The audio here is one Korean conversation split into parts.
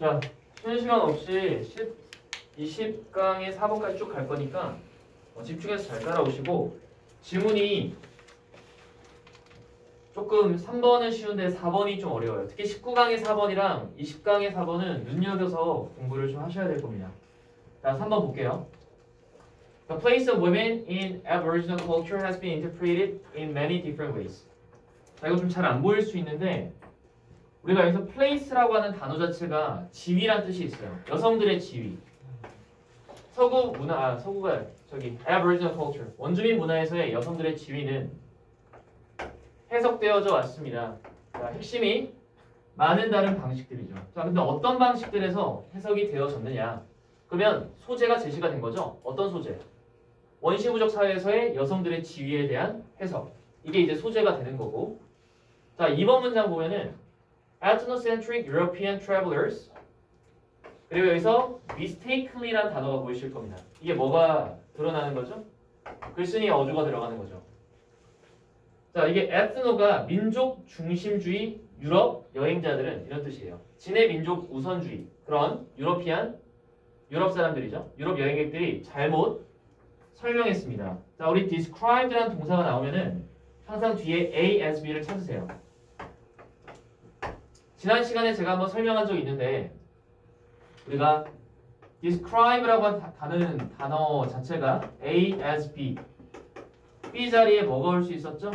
자, 쉬는 시간 없이 20강의 4번까지 쭉 갈 거니까 집중해서 잘 따라오시고 지문이 조금 3번은 쉬운데 4번이 좀 어려워요. 특히 19강의 4번이랑 20강의 4번은 눈여겨서 공부를 좀 하셔야 될 겁니다. 자, 3번 볼게요. The place of women in Aboriginal culture has been interpreted in many different ways. 자, 이거 좀 잘 안 보일 수 있는데 우리가 여기서 place라고 하는 단어 자체가 지위란 뜻이 있어요. 여성들의 지위. 서구 문화, 서구가 저기 Aboriginal culture, 원주민 문화에서의 여성들의 지위는 해석되어져 왔습니다. 자, 핵심이 많은 다른 방식들이죠. 자, 근데 어떤 방식들에서 해석이 되어졌느냐? 그러면 소재가 제시가 된 거죠. 어떤 소재? 원시부족 사회에서의 여성들의 지위에 대한 해석. 이게 이제 소재가 되는 거고. 자, 2번 문장 보면은 ethnocentric European travelers. 그리고 여기서 mistakenly라는 단어가 보이실 겁니다. 이게 뭐가 드러나는 거죠? 글쓴이 어조가 들어가는 거죠. 자, 이게 에트노가 민족 중심주의 유럽 여행자들은 이런 뜻이에요. 진해 민족 우선주의 그런 유럽 사람들이죠. 유럽 여행객들이 잘못 설명했습니다. 자, 우리 describe라는 동사가 나오면은 항상 뒤에 A as B를 찾으세요. 지난 시간에 제가 한번 설명한 적이 있는데 우리가 describe라고 하는 단어 자체가 A as B B 자리에 뭐가 올 수 있었죠?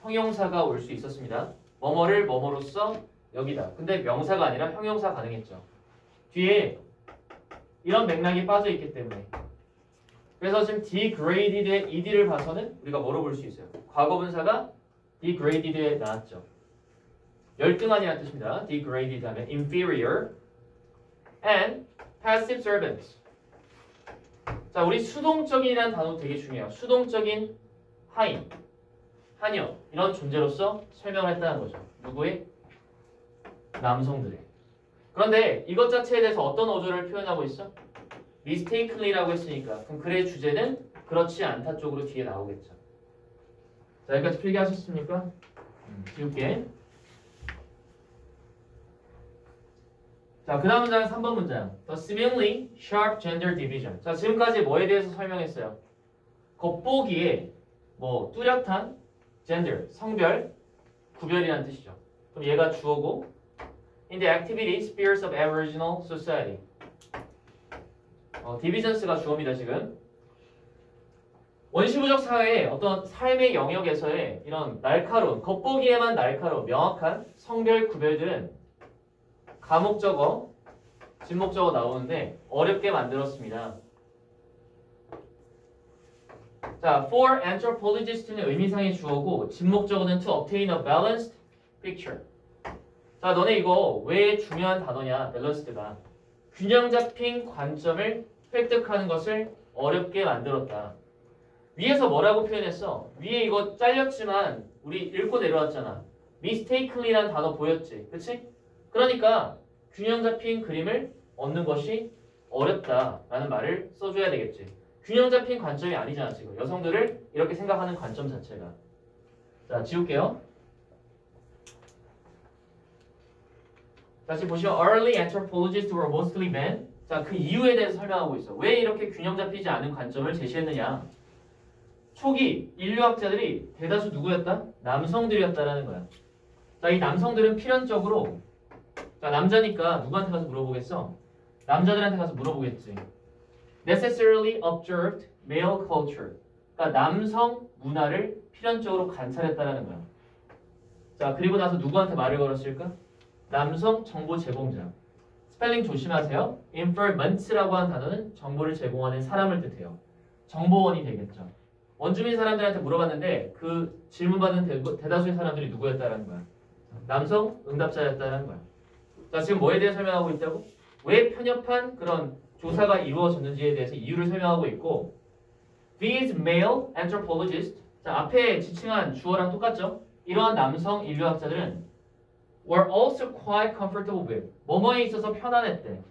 형용사가 올 수 있었습니다. 뭐뭐를 뭐뭐로써 여기다. 근데 명사가 아니라 형용사 가능했죠. 뒤에 이런 맥락이 빠져 있기 때문에. 그래서 지금 degraded의 ed를 봐서는 우리가 뭐로 볼 수 있어요? 과거분사가 degraded에 나왔죠. 열등한이라는 뜻입니다. degraded 하면 inferior and passive servants. 자, 우리 수동적인이라는 단어 되게 중요해요. 수동적인 하인, 하녀 이런 존재로서 설명을 했다는 거죠. 누구의? 남성들의. 그런데 이것 자체에 대해서 어떤 어조를 표현하고 있어? mistakenly라고 했으니까 그럼 글의 주제는 그렇지 않다 쪽으로 뒤에 나오겠죠. 자, 여기까지 필기하셨습니까? 지울게. 자, 그 다음 문장은 3번 문장. The seemingly sharp gender division. 자, 지금까지 뭐에 대해서 설명했어요? 겉보기에 뭐 뚜렷한 gender, 성별, 구별이라는 뜻이죠. 그럼 얘가 주어고 in the activity spheres of Aboriginal society. divisions가 주어입니다, 지금. 원시부족 사회의 어떤 삶의 영역에서의 이런 날카로운, 겉보기에만 날카로운 명확한 성별 구별들은 가목적어, 진목적어 나오는데 어렵게 만들었습니다. 자, for anthropologist는 의미상의 주어고 진목적어는 to obtain a balanced picture. 자, 너네 이거 왜 중요한 단어냐? 밸런스드가. 균형 잡힌 관점을 획득하는 것을 어렵게 만들었다. 위에서 뭐라고 표현했어? 위에 이거 잘렸지만 우리 읽고 내려왔잖아. mistakenly라는 단어 보였지? 그치? 그러니까 균형 잡힌 그림을 얻는 것이 어렵다라는 말을 써줘야 되겠지. 균형 잡힌 관점이 아니잖아, 지금. 여성들을 이렇게 생각하는 관점 자체가. 자, 지울게요. 다시 보시면 early anthropologists were mostly men. 자, 그 이유에 대해서 설명하고 있어. 왜 이렇게 균형 잡히지 않은 관점을 제시했느냐. 초기 인류학자들이 대다수 누구였다? 남성들이었다라는 거야. 자, 이 남성들은 필연적으로 자, 남자니까 누구한테 가서 물어보겠어? 남자들한테 가서 물어보겠지. necessarily observed male culture. 그러니까 남성 문화를 필연적으로 관찰했다라는 거야. 자, 그리고 나서 누구한테 말을 걸었을까? 남성 정보 제공자. 스펠링 조심하세요. informants라고 하는 단어는 정보를 제공하는 사람을 뜻해요. 정보원이 되겠죠. 원주민 사람들한테 물어봤는데 그 질문받는 대다수의 사람들이 누구였다라는 거야. 남성 응답자였다라는 거야. 자, 지금 뭐에 대해 설명하고 있다고? 왜 편협한 그런 조사가 이루어졌는지에 대해서 이유를 설명하고 있고 These male anthropologists 자, 앞에 지칭한 주어랑 똑같죠? 이러한 남성 인류학자들은 were also quite comfortable with 뭐뭐에 있어서 편안했대.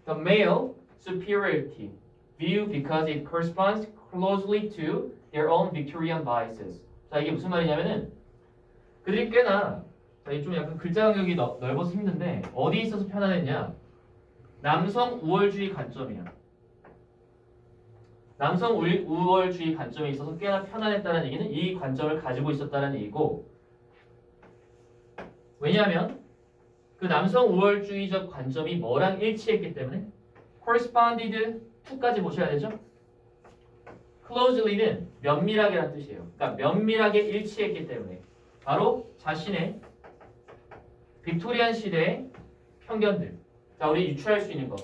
The male superiority view because it corresponds closely to their own Victorian biases. 자, 이게 무슨 말이냐면은 그들이 꽤나 자, 이 좀 약간 글자 간격이 넓어서 힘든데 어디에 있어서 편안했냐? 남성 우월주의 관점이야. 남성 우월주의 관점에 있어서 꽤나 편안했다는 얘기는 이 관점을 가지고 있었다는 얘기고, 왜냐하면 그 남성 우월주의적 관점이 뭐랑 일치했기 때문에 corresponded to까지 보셔야 되죠. closely는 면밀하게란 뜻이에요. 그러니까 면밀하게 일치했기 때문에 바로 자신의 빅토리안 시대의 편견들. 자, 우리 유추할 수 있는 거.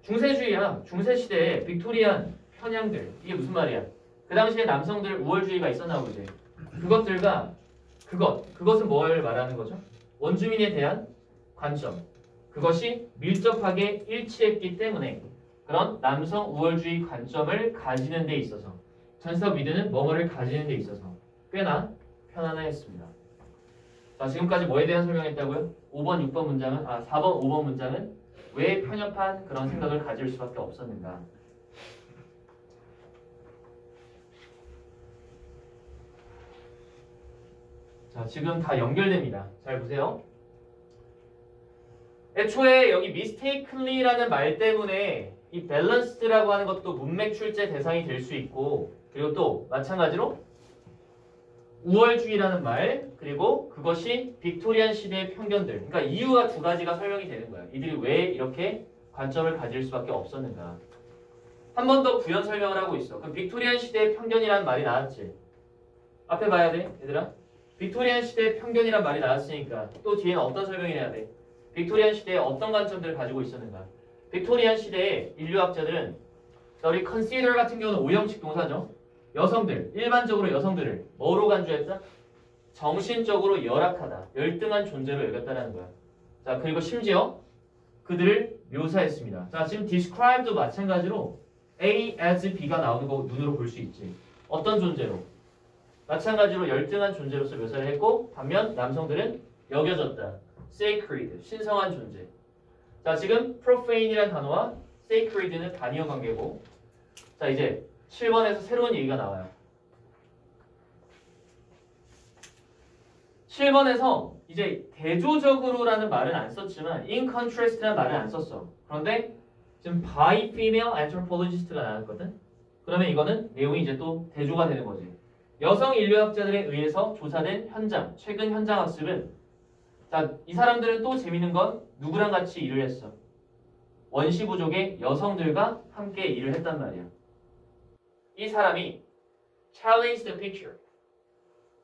중세주의야. 중세시대의 빅토리안 편향들. 이게 무슨 말이야? 그 당시에 남성들 우월주의가 있었나 보지. 그것들과 그것은 뭘 말하는 거죠? 원주민에 대한 관점. 그것이 밀접하게 일치했기 때문에 그런 남성 우월주의 관점을 가지는 데 있어서 전석 미드는 뭐뭐를 가지는 데 있어서 꽤나 편안했습니다. 자, 지금까지 뭐에 대한 설명했다고요? 5번, 6번 문장은 4번, 5번 문장은 왜 편협한 그런 생각을 가질 수밖에 없었는가? 자, 지금 다 연결됩니다. 잘 보세요. 애초에 여기 mistakenly라는 말 때문에 이 balanced라고 하는 것도 문맥 출제 대상이 될 수 있고, 그리고 또 마찬가지로 우월주의라는 말, 그리고 그것이 빅토리안 시대의 편견들. 그러니까 이유가 두 가지가 설명이 되는 거야. 이들이 왜 이렇게 관점을 가질 수밖에 없었는가. 한 번 더 구현 설명을 하고 있어. 그 빅토리안 시대의 편견이라는 말이 나왔지. 앞에 봐야 돼, 얘들아. 빅토리안 시대의 편견이란 말이 나왔으니까 또 뒤에는 어떤 설명을 해야 돼? 빅토리안 시대에 어떤 관점들을 가지고 있었는가? 빅토리안 시대의 인류학자들은, 우리 consider 같은 경우는 오형식 동사죠. 여성들, 일반적으로 여성들을 뭐로 간주했다? 정신적으로 열악하다, 열등한 존재로 여겼다는 거야. 자, 그리고 심지어 그들을 묘사했습니다. 자, 지금 describe도 마찬가지로 A as B가 나오는 거 눈으로 볼 수 있지. 어떤 존재로? 마찬가지로 열등한 존재로서 묘사를 했고, 반면 남성들은 여겨졌다. sacred, 신성한 존재. 자, 지금 profane이라는 단어와 sacred는 단위어 관계고, 자, 이제 7번에서 새로운 얘기가 나와요. 7번에서 이제 대조적으로라는 말은 안 썼지만 in contrast라는 말은 안 썼어. 그런데 지금 by female anthropologist가 나왔거든. 그러면 이거는 내용이 이제 또 대조가 되는 거지. 여성 인류학자들에 의해서 조사된 현장, 최근 현장 학습은, 자, 이 사람들은 또 재밌는 건 누구랑 같이 일을 했어? 원시 부족의 여성들과 함께 일을 했단 말이야. 이 사람이 challenge the picture.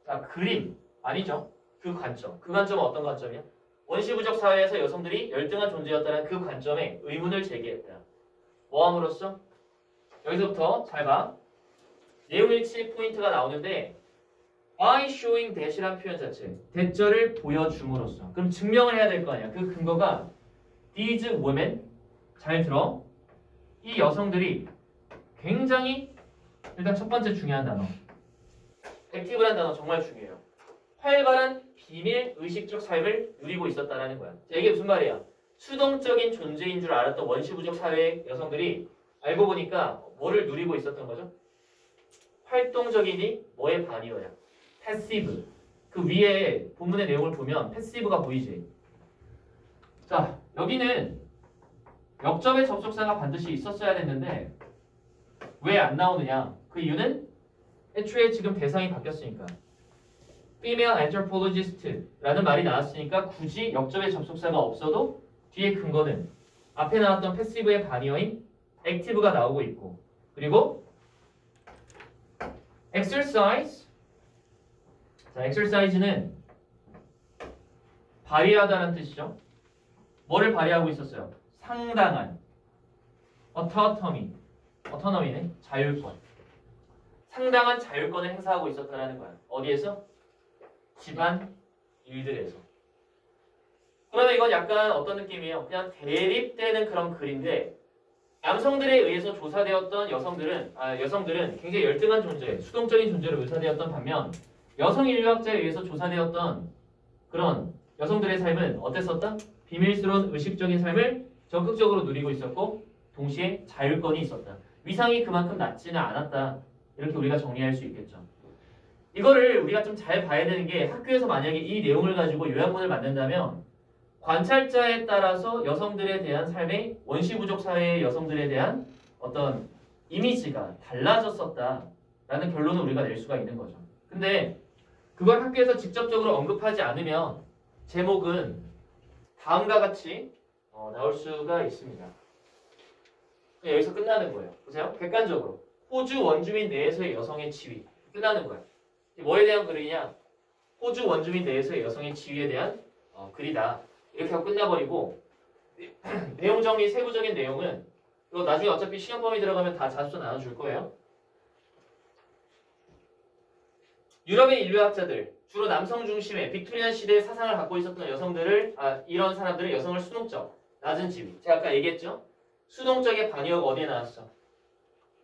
자, 그림 아니죠? 그 관점. 그 관점은 어떤 관점이야? 원시 부족 사회에서 여성들이 열등한 존재였다는 그 관점에 의문을 제기했다. 뭐함으로써? 여기서부터 잘 봐. 내용일치 포인트가 나오는데 by showing that이란 표현 자체, that절을 보여줌으로써. 그럼 증명을 해야 될 거 아니야. 그 근거가 these women, 잘 들어, 이 여성들이 굉장히, 일단 첫 번째 중요한 단어, 액티브란 단어 정말 중요해요. 활발한 비밀 의식적 삶을 누리고 있었다는 거야. 자, 이게 무슨 말이야? 수동적인 존재인 줄 알았던 원시부족 사회의 여성들이 알고 보니까 뭐를 누리고 있었던 거죠? 활동적이니 뭐의 반이어야? 패시브. 그 위에 본문의 내용을 보면 패시브가 보이지. 자, 여기는 역접의 접속사가 반드시 있었어야 됐는데 왜 안 나오느냐? 그 이유는 애초에 지금 대상이 바뀌었으니까. female anthropologist라는 말이 나왔으니까 굳이 역접의 접속사가 없어도 뒤에 근거는 앞에 나왔던 패시브의 반이어인 액티브가 나오고 있고, 그리고 exercise. 자, exercise는 발휘하다는 뜻이죠. 뭐를 발휘하고 있었어요? 상당한 autonomy네. 자율권. 상당한 자율권을 행사하고 있었다는 거야. 어디에서? 집안 일들에서. 그러면 이건 약간 어떤 느낌이에요? 그냥 대립되는 그런 글인데, 남성들에 의해서 조사되었던 여성들은 굉장히 열등한 존재, 수동적인 존재로 묘사되었던 반면 여성 인류학자에 의해서 조사되었던 그런 여성들의 삶은 어땠었다? 비밀스러운 의식적인 삶을 적극적으로 누리고 있었고 동시에 자율권이 있었다. 위상이 그만큼 낮지는 않았다. 이렇게 우리가 정리할 수 있겠죠. 이거를 우리가 좀 잘 봐야 되는 게, 학교에서 만약에 이 내용을 가지고 요약문을 만든다면 관찰자에 따라서 여성들에 대한 삶의 원시부족 사회의 여성들에 대한 어떤 이미지가 달라졌었다라는 결론을 우리가 낼 수가 있는 거죠. 근데 그걸 학교에서 직접적으로 언급하지 않으면 제목은 다음과 같이 나올 수가 있습니다. 여기서 끝나는 거예요. 보세요. 객관적으로 호주 원주민 내에서의 여성의 지위 끝나는 거예요. 뭐에 대한 글이냐? 호주 원주민 내에서의 여성의 지위에 대한 글이다. 이렇게 하고 끝나버리고 내용 정리 세부적인 내용은 이거 나중에 어차피 시험 범위 들어가면 다 자습서 나눠줄 거예요. 유럽의 인류학자들 주로 남성 중심의 빅토리안 시대의 사상을 갖고 있었던 여성들을 이런 사람들은 여성을 수동적 낮은 지위 제가 아까 얘기했죠. 수동적의 반역 어디에 나왔어?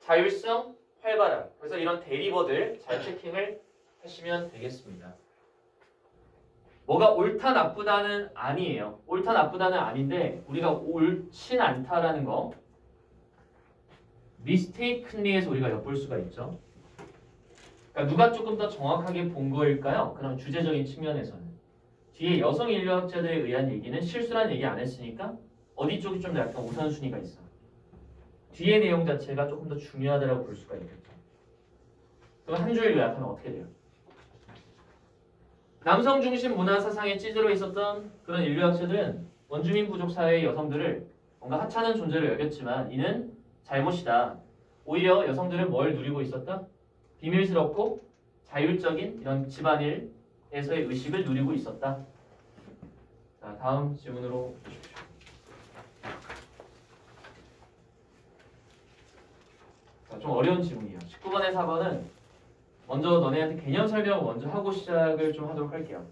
자율성, 활발함. 그래서 이런 대리버들 잘 체킹을 하시면 되겠습니다. 뭐가 옳다 나쁘다는 아니에요. 옳다 나쁘다는 아닌데 우리가 옳진 않다라는 거 mistakenly에서 우리가 엿볼 수가 있죠. 그러니까 누가 조금 더 정확하게 본 거일까요? 그럼 주제적인 측면에서는 뒤에 여성 인류학자들에 의한 얘기는 실수란 얘기 안 했으니까 어디 쪽이 좀 약간 우선순위가 있어. 뒤에 내용 자체가 조금 더 중요하다고 볼 수가 있겠죠. 그럼 한 줄 요약하면 어떻게 돼요? 남성 중심 문화 사상에 찌들어 있었던 그런 인류학자들은 원주민 부족 사회의 여성들을 뭔가 하찮은 존재로 여겼지만 이는 잘못이다. 오히려 여성들은 뭘 누리고 있었다? 비밀스럽고 자율적인 이런 집안일에서의 의식을 누리고 있었다. 자, 다음 질문으로 보십시오. 자, 좀 어려운 질문이에요. 19번에 4번은 먼저 너네한테 개념 설명을 먼저 하고 시작을 좀 하도록 할게요.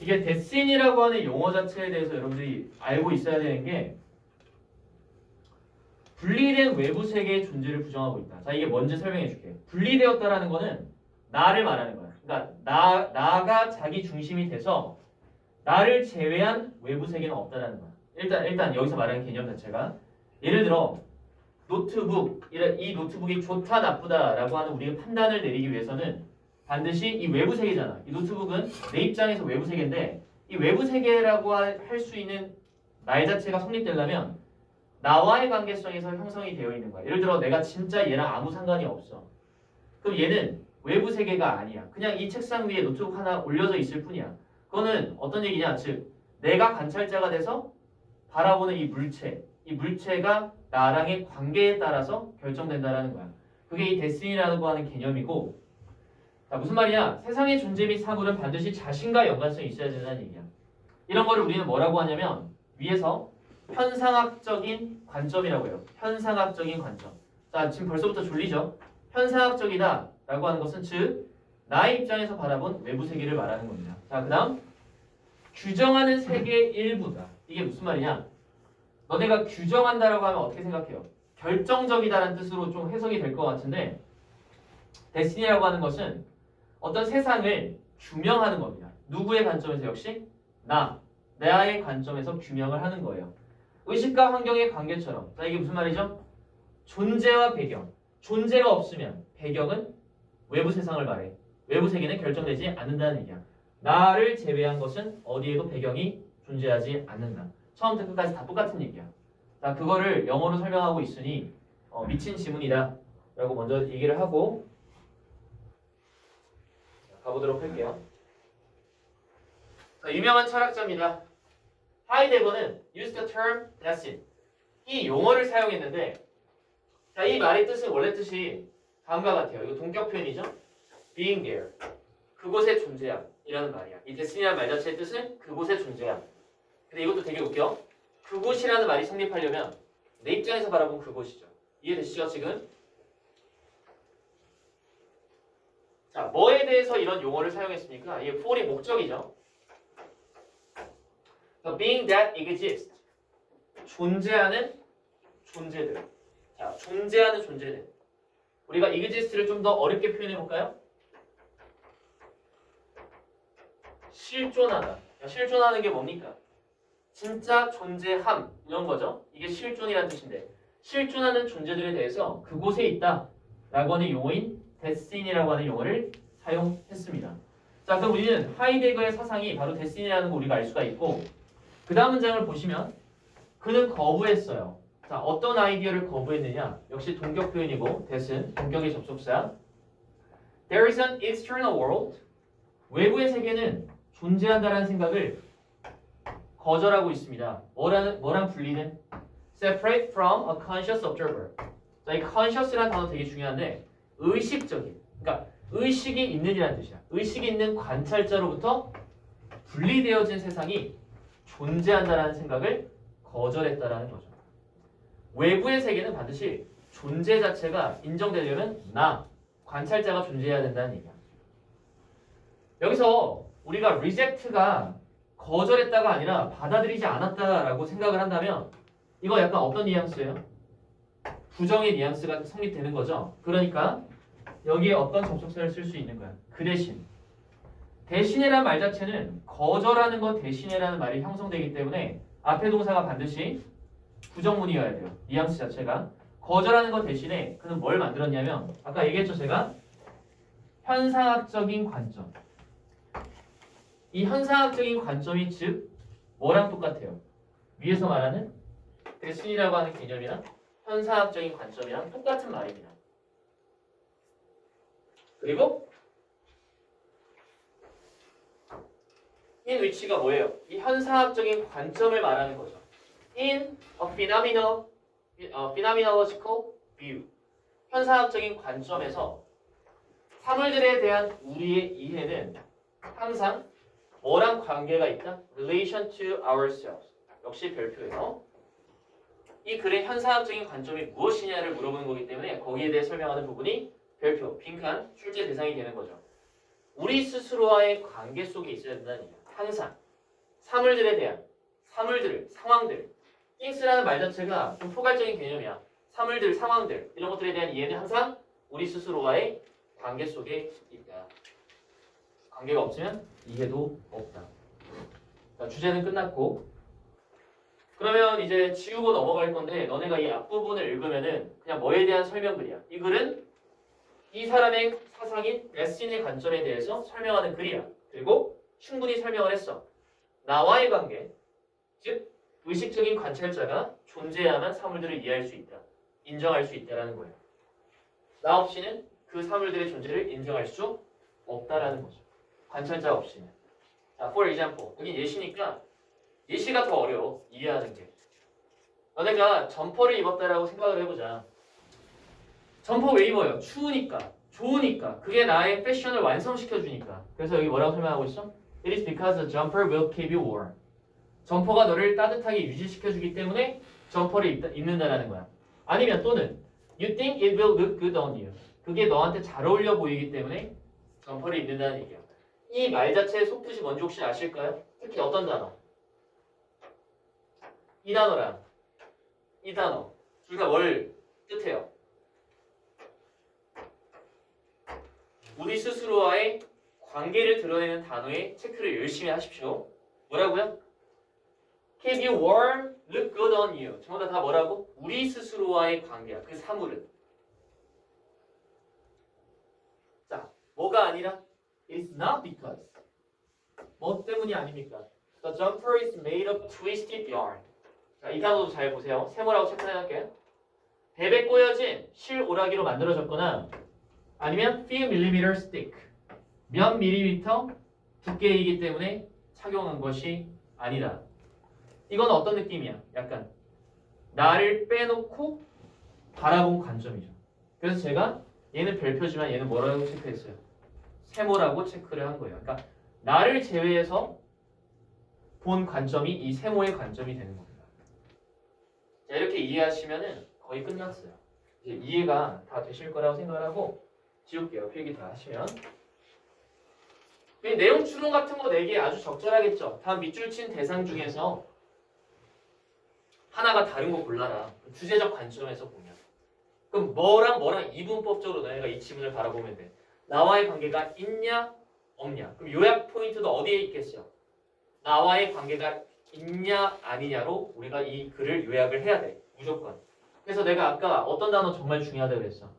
이게 데스인이라고 하는 용어 자체에 대해서 여러분들이 알고 있어야 되는 게 분리된 외부 세계의 존재를 부정하고 있다. 자, 이게 뭔지 설명해 줄게요. 분리되었다라는 거는 나를 말하는 거야. 그러니까 나가 자기 중심이 돼서 나를 제외한 외부 세계는 없다라는 거야. 일단 여기서 말하는 개념 자체가 예를 들어 노트북, 이 노트북이 좋다 나쁘다라고 하는 우리의 판단을 내리기 위해서는 반드시 이 외부 세계잖아. 이 노트북은 내 입장에서 외부 세계인데 이 외부 세계라고 할 수 있는 말 자체가 성립되려면 나와의 관계성에서 형성이 되어 있는 거야. 예를 들어 내가 진짜 얘랑 아무 상관이 없어. 그럼 얘는 외부 세계가 아니야. 그냥 이 책상 위에 노트북 하나 올려져 있을 뿐이야. 그거는 어떤 얘기냐? 즉 내가 관찰자가 돼서 바라보는 이 물체가 나랑의 관계에 따라서 결정된다라는 거야. 그게 이 데스티니라고 하는 개념이고, 자, 무슨 말이냐? 세상의 존재 및 사물은 반드시 자신과 연관성이 있어야 된다는 얘기야. 이런 거를 우리는 뭐라고 하냐면 위에서 현상학적인 관점이라고 해요. 현상학적인 관점. 자, 지금 벌써부터 졸리죠? 현상학적이다 라고 하는 것은 즉 나의 입장에서 바라본 외부 세계를 말하는 겁니다. 자, 그 다음 규정하는 세계의 일부다. 이게 무슨 말이냐? 너네가 규정한다라고 하면 어떻게 생각해요? 결정적이다라는 뜻으로 좀 해석이 될 것 같은데 데스티니라고 하는 것은 어떤 세상을 규명하는 겁니다. 누구의 관점에서? 역시 나의 관점에서 규명을 하는 거예요. 의식과 환경의 관계처럼. 자, 이게 무슨 말이죠? 존재와 배경. 존재가 없으면 배경은 외부 세상을 말해. 외부 세계는 결정되지 않는다는 얘기야. 나를 제외한 것은 어디에도 배경이 존재하지 않는다. 처음부터 끝까지 다 똑같은 얘기야. 자, 그거를 영어로 설명하고 있으니 미친 지문이다 라고 먼저 얘기를 하고 가보도록 할게요. 자, 유명한 철학자입니다. 하이데거는 used the term destined. 이 용어를 사용했는데 자, 이 말의 뜻은 원래 뜻이 다음과 같아요. 이거 동격 표현이죠. being there. 그곳에 존재함 이라는 말이야. 이 destina라는 말 자체의 뜻은 그곳에 존재함. 근데 이것도 되게 웃겨. 그곳이라는 말이 성립하려면 내 입장에서 바라본 그곳이죠. 이해되시죠 지금? 자, 뭐에 대해서 이런 용어를 사용했습니까? 이게 for이 목적이죠. So being that exists. 존재하는 존재들. 자, 존재하는 존재들. 우리가 exist를 좀 더 어렵게 표현해 볼까요? 실존하다. 실존하는 게 뭡니까? 진짜 존재함 이런 거죠. 이게 실존이라는 뜻인데 실존하는 존재들에 대해서 그곳에 있다 라고 하는 용어인 데스틴이라고 하는 용어를 사용했습니다. 자, 그럼 우리는 하이데거의 사상이 바로 데스틴이라는 거 우리가 알 수가 있고, 그 다음 문장을 보시면 그는 거부했어요. 자, 어떤 아이디어를 거부했느냐? 역시 동격 표현이고 대신 동격의 접속사. There is an external world. 외부의 세계는 존재한다라는 생각을 거절하고 있습니다. 뭐랑 분리는? Separate from a conscious observer. 자, 이 conscious라는 단어 되게 중요한데 의식적인, 그러니까 의식이 있는이라는 뜻이야. 의식이 있는 관찰자로부터 분리되어진 세상이 존재한다라는 생각을 거절했다라는 거죠. 외부의 세계는 반드시 존재 자체가 인정되려면 나, 관찰자가 존재해야 된다는 얘기야. 여기서 우리가 reject가 거절했다가 아니라 받아들이지 않았다라고 생각을 한다면 이거 약간 어떤 뉘앙스예요? 부정의 뉘앙스가 성립되는 거죠. 그러니까 여기에 어떤 접속사를 쓸 수 있는 거야. 그 대신. 대신이라는 말 자체는 거절하는 것 대신이라는 말이 형성되기 때문에 앞에 동사가 반드시 부정문이어야 돼요. 뉘앙스 자체가. 거절하는 것 대신에 그는 뭘 만들었냐면 아까 얘기했죠 제가? 현상학적인 관점. 이 현상학적인 관점이 즉 뭐랑 똑같아요? 위에서 말하는 대신이라고 하는 개념이랑 현상학적인 관점이랑 똑같은 말입니다. 그리고 in which가 뭐예요? 이 현상학적인 관점을 말하는 거죠. In a phenomenological view. 현상학적인 관점에서 사물들에 대한 우리의 이해는 항상 뭐랑 관계가 있다? Relation to ourselves. 역시 별표예요. 이 글의 현상학적인 관점이 무엇이냐를 물어보는 거기 때문에 거기에 대해 설명하는 부분이 별표, 빈칸, 출제 대상이 되는 거죠. 우리 스스로와의 관계 속에 있어야 된다는 얘기야. 항상 사물들에 대한 사물들, 상황들 things라는 말 자체가 좀 포괄적인 개념이야. 사물들, 상황들 이런 것들에 대한 이해는 항상 우리 스스로와의 관계 속에 있다. 관계가 없으면 이해도 없다. 자, 주제는 끝났고 그러면 이제 지우고 넘어갈 건데 너네가 이 앞부분을 읽으면은 그냥 뭐에 대한 설명글이야. 이 글은 이 사람의 사상인 레슨의 관점에 대해서 설명하는 글이야. 그리고 충분히 설명을 했어. 나와의 관계, 즉 의식적인 관찰자가 존재해야만 사물들을 이해할 수 있다. 인정할 수 있다라는 거예요. 나 없이는 그 사물들의 존재를 인정할 수 없다라는 거죠. 관찰자 없이는. 자, for example. 여긴 예시니까 예시가 더 어려워. 이해하는 게. 너네가 점퍼를 입었다라고 생각을 해보자. 점퍼 왜 입어요? 추우니까. 좋으니까. 그게 나의 패션을 완성시켜주니까. 그래서 여기 뭐라고 설명하고 있어? It is because the jumper will keep you warm. 점퍼가 너를 따뜻하게 유지시켜주기 때문에 점퍼를 입는다라는 거야. 아니면 또는 You think it will look good on you. 그게 너한테 잘 어울려 보이기 때문에 점퍼를 입는다는 얘기야. 이 말 자체의 속뜻이 뭔지 혹시 아실까요? 특히 어떤 단어? 이 단어랑 이 단어 둘 다 뭘 뜻해요? 우리 스스로와의 관계를 드러내는 단어의 체크를 열심히 하십시오. 뭐라고요? Keep you warm, look good on you. 전부 다 뭐라고? 우리 스스로와의 관계야. 그 사물은. 자, 뭐가 아니라? It's not because. 뭐 때문이 아닙니까? The jumper is made of twisted yarn. 자, 이 단어도 잘 보세요. 세모라고 체크해놓을게요. 벨에 꼬여진 실 오라기로 만들어졌거나 아니면 few millimeter thick. 몇 밀리미터 두께이기 때문에 착용한 것이 아니다. 이건 어떤 느낌이야? 약간 나를 빼놓고 바라본 관점이죠. 그래서 제가 얘는 별표지만 얘는 뭐라고 체크했어요? 세모라고 체크를 한 거예요. 그러니까 나를 제외해서 본 관점이 이 세모의 관점이 되는 겁니다. 자, 이렇게 이해하시면은 거의 끝났어요. 이제 이해가 다 되실 거라고 생각을 하고 지울게요. 필기 다 하시면. 내용 추론 같은 거 내기 아주 적절하겠죠. 다음 밑줄 친 대상 중에서 하나가 다른 거 골라라. 주제적 관점에서 보면. 그럼 뭐랑 이분법적으로 너희가 이 지문을 바라보면 돼. 나와의 관계가 있냐 없냐. 그럼 요약 포인트도 어디에 있겠어? 나와의 관계가 있냐 아니냐로 우리가 이 글을 요약을 해야 돼. 무조건. 그래서 내가 아까 어떤 단어 정말 중요하다고 그랬어?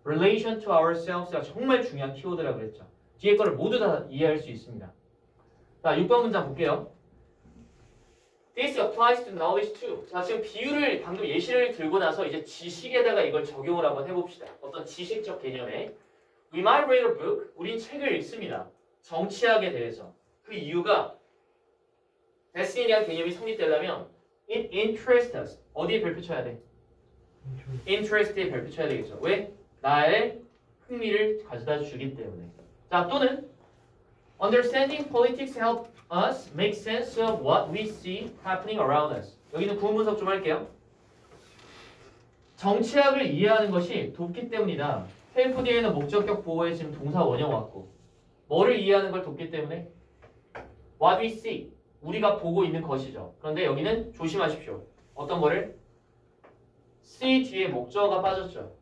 relation to ourselves가 정말 중요한 키워드라고 그랬죠. 뒤에 거를 모두 다 이해할 수 있습니다. 자, 6번 문장 볼게요. This applies to knowledge too. 자, 지금 비유를 방금 예시를 들고 나서 이제 지식에다가 이걸 적용을 한번 해봅시다. 어떤 지식적 개념에. We might read a book. 우린 책을 읽습니다. 정치학에 대해서. 그 이유가 destiny라는 개념이 성립되려면 it interests us. 어디에 별표 쳐야 돼? interest에 별표 쳐야 되겠죠. 왜? 나의 흥미를 가져다 주기 때문에. 자, 또는 understanding politics help us make sense of what we see happening around us. 여기는 구문 분석 좀 할게요. 정치학을 이해하는 것이 돕기 때문이다. 헬프 뒤에는 목적격 보호에 지금 동사 원형 왔고 뭐를 이해하는 걸 돕기 때문에 what we see 우리가 보고 있는 것이죠. 그런데 여기는 조심하십시오. 어떤 거를 see 뒤에 목적어가 빠졌죠.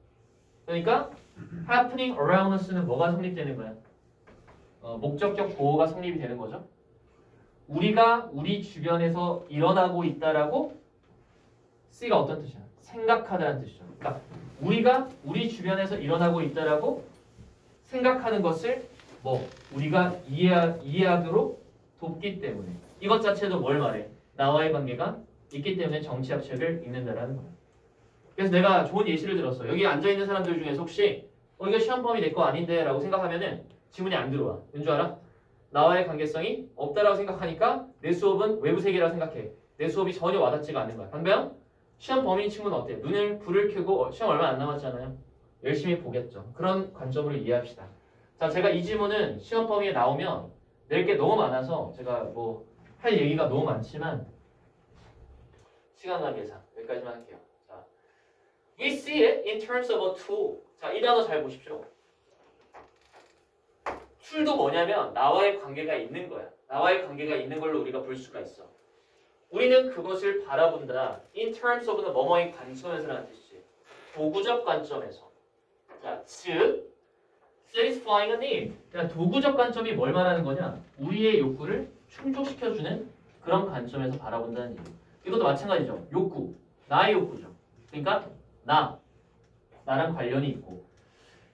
그러니까 happening around us는 뭐가 성립되는 거야? 목적격 보호가 성립이 되는 거죠. 우리가 우리 주변에서 일어나고 있다라고 C가 어떤 뜻이야? 생각하다는 뜻이죠. 그러니까 우리가 우리 주변에서 일어나고 있다라고 생각하는 것을 우리가 이해하도록 돕기 때문에 이것 자체도 뭘 말해? 나와의 관계가 있기 때문에 정치학 책을 읽는다라는 거야. 그래서 내가 좋은 예시를 들었어. 여기 앉아있는 사람들 중에서 혹시 이거 시험 범위 내 거 아닌데 라고 생각하면은 지문이 안 들어와. 왠 줄 알아? 나와의 관계성이 없다라고 생각하니까 내 수업은 외부 세계라고 생각해. 내 수업이 전혀 와닿지가 않는 거야. 반면 시험 범위인 친구는 어때? 불을 켜고 시험 얼마 안 남았잖아요. 열심히 보겠죠. 그런 관점으로 이해합시다. 자, 제가 이 지문은 시험 범위에 나오면 낼 게 너무 많아서 제가 할 얘기가 너무 많지만 시간 관계상 여기까지만 할게요. 자, we see it in terms of a tool. 자, 이 단어 잘 보십시오. 툴도 뭐냐면 나와의 관계가 있는 거야. 나와의 관계가 있는 걸로 우리가 볼 수가 있어. 우리는 그것을 바라본다. In terms of는 뭐뭐의 관점에서라는 뜻이지. 도구적 관점에서. 자, 즉 satisfying a need. 그러니까 도구적 관점이 뭘 말하는 거냐? 우리의 욕구를 충족시켜주는 그런 관점에서 바라본다는 얘기. 이것도 마찬가지죠. 욕구. 나의 욕구죠. 그러니까 나랑 관련이 있고.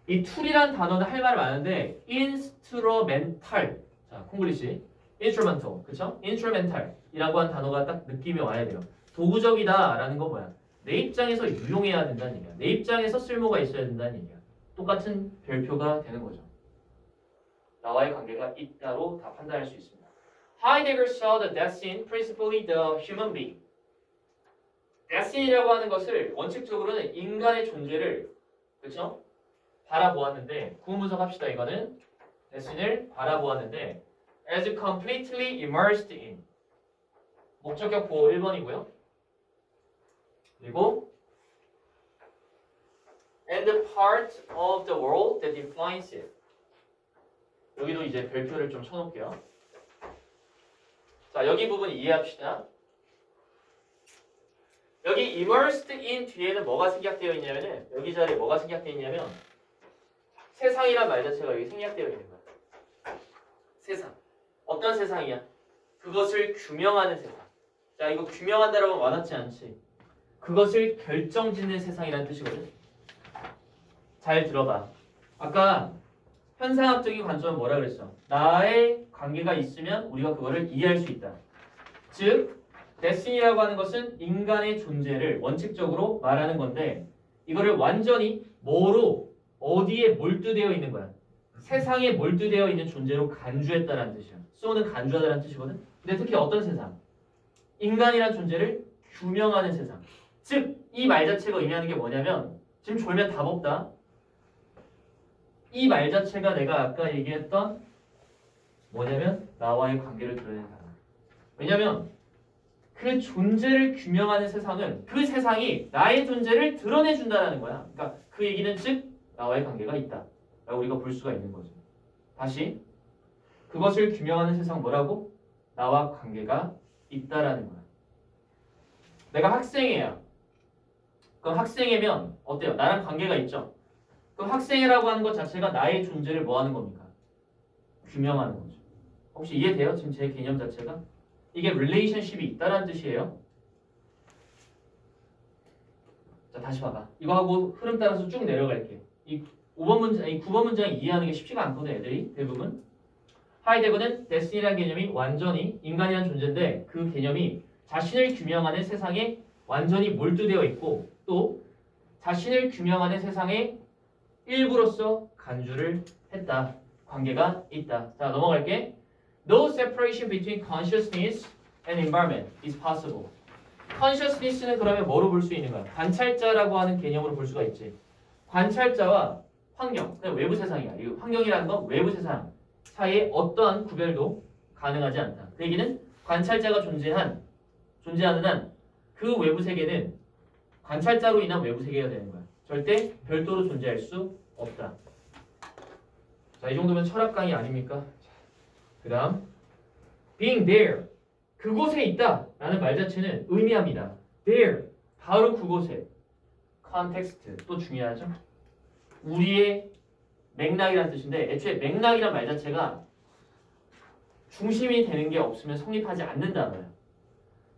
이 툴이란 단어는 할 말이 많은데 instrumental. 자, 콩글리시. instrumental. 그쵸? instrumental이라고 한 단어가 딱 느낌이 와야 돼요. 도구적이다 라는 거 뭐야? 내 입장에서 유용해야 된다는 얘기야. 내 입장에서 쓸모가 있어야 된다는 얘기야. 똑같은 별표가 되는 거죠. 나와의 관계가 있다로 다 판단할 수 있습니다. Heidegger saw the destiny principally the human being. destiny라고 하는 것을 원칙적으로는 인간의 존재를 그렇죠? 바라보았는데 구문 분석합시다. 이거는 destiny를 바라보았는데 as completely immersed in 목적격 보호 1번이고요. 그리고 and the part of the world that defines it. 여기도 이제 별표를 좀 쳐놓을게요. 자, 여기 부분 이해합시다. 여기 immersed in 뒤에는 뭐가 생략되어 있냐면은 여기 자리에 뭐가 생략되어 있냐면 세상이란 말 자체가 여기 생략되어 있는 거야. 세상. 어떤 세상이야? 그것을 규명하는 세상. 자, 이거 규명한다라고 하면 와닿지 않지? 그것을 결정짓는 세상이라는 뜻이거든. 잘 들어봐. 아까 현상학적인 관점은 뭐라 그랬어? 나의 관계가 있으면 우리가 그거를 이해할 수 있다. 즉, destiny라고 하는 것은 인간의 존재를 원칙적으로 말하는 건데 이거를 완전히 어디에 몰두되어 있는 거야. 세상에 몰두되어 있는 존재로 간주했다라는 뜻이야. so는 간주하다라는 뜻이거든. 근데 특히 어떤 세상? 인간이란 존재를 규명하는 세상. 즉, 이 말 자체가 의미하는 게 뭐냐면 지금 졸면 답 없다. 이 말 자체가 내가 아까 얘기했던 뭐냐면 나와의 관계를 드러내는 사람. 왜냐면 그 존재를 규명하는 세상은 그 세상이 나의 존재를 드러내준다는 거야. 그러니까 그 얘기는 즉 나와의 관계가 있다 라고 우리가 볼 수가 있는 거죠. 다시 그것을 규명하는 세상 뭐라고? 나와 관계가 있다라는 거야. 내가 학생이야. 그럼 학생이면 어때요? 나랑 관계가 있죠? 그럼 학생이라고 하는 것 자체가 나의 존재를 뭐 하는 겁니까? 규명하는 거죠. 혹시 이해돼요? 지금 제 개념 자체가? 이게 relationship이 있다라는 뜻이에요. 자, 다시 봐봐. 이거 하고 흐름 따라서 쭉 내려갈게. 이 5번 문장, 아니 9번 문장 이해하는 게 쉽지가 않거든 애들이 대부분. 하이데거는 데스티니라는 개념이 완전히 인간이란 존재인데 그 개념이 자신을 규명하는 세상에 완전히 몰두되어 있고 또 자신을 규명하는 세상의 일부로서 간주를 했다. 관계가 있다. 자 넘어갈게. No separation between consciousness and environment is possible. consciousness는 그러면 뭐로 볼 수 있는 거야? 관찰자라고 하는 개념으로 볼 수가 있지. 관찰자와 환경, 그냥 외부 세상이야. 이 환경이라는 건 외부 세상 사이에 어떠한 구별도 가능하지 않다. 그 얘기는 관찰자가 존재하는 한 그 외부 세계는 관찰자로 인한 외부 세계가 되는 거야. 절대 별도로 존재할 수 없다. 자, 이 정도면 철학 강의 아닙니까? 그 다음 being there, 그곳에 있다 라는 말 자체는 의미합니다. there, 바로 그곳에. context, 또 중요하죠. 우리의 맥락이라는 뜻인데 애초에 맥락이란 말 자체가 중심이 되는 게 없으면 성립하지 않는 단어예요.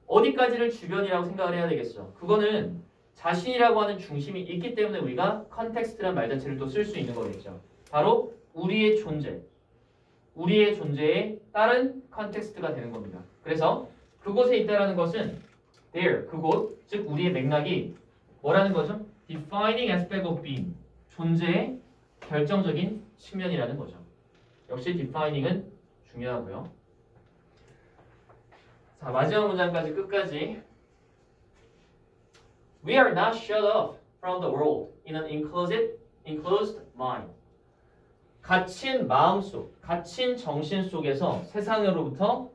어디까지를 주변이라고 생각을 해야 되겠어. 그거는 자신이라고 하는 중심이 있기 때문에 우리가 컨텍스트란 말 자체를 또 쓸 수 있는 거겠죠. 바로 우리의 존재, 우리의 존재에 따른 컨텍스트가 되는 겁니다. 그래서 그곳에 있다라는 것은 there, 그곳, 즉 우리의 맥락이 뭐라는 거죠? defining aspect of being, 존재의 결정적인 측면이라는 거죠. 역시 defining은 중요하고요. 자, 마지막 문장까지 끝까지. We are not shut off from the world in an enclosed mind. 갇힌 마음속, 갇힌 정신 속에서 세상으로부터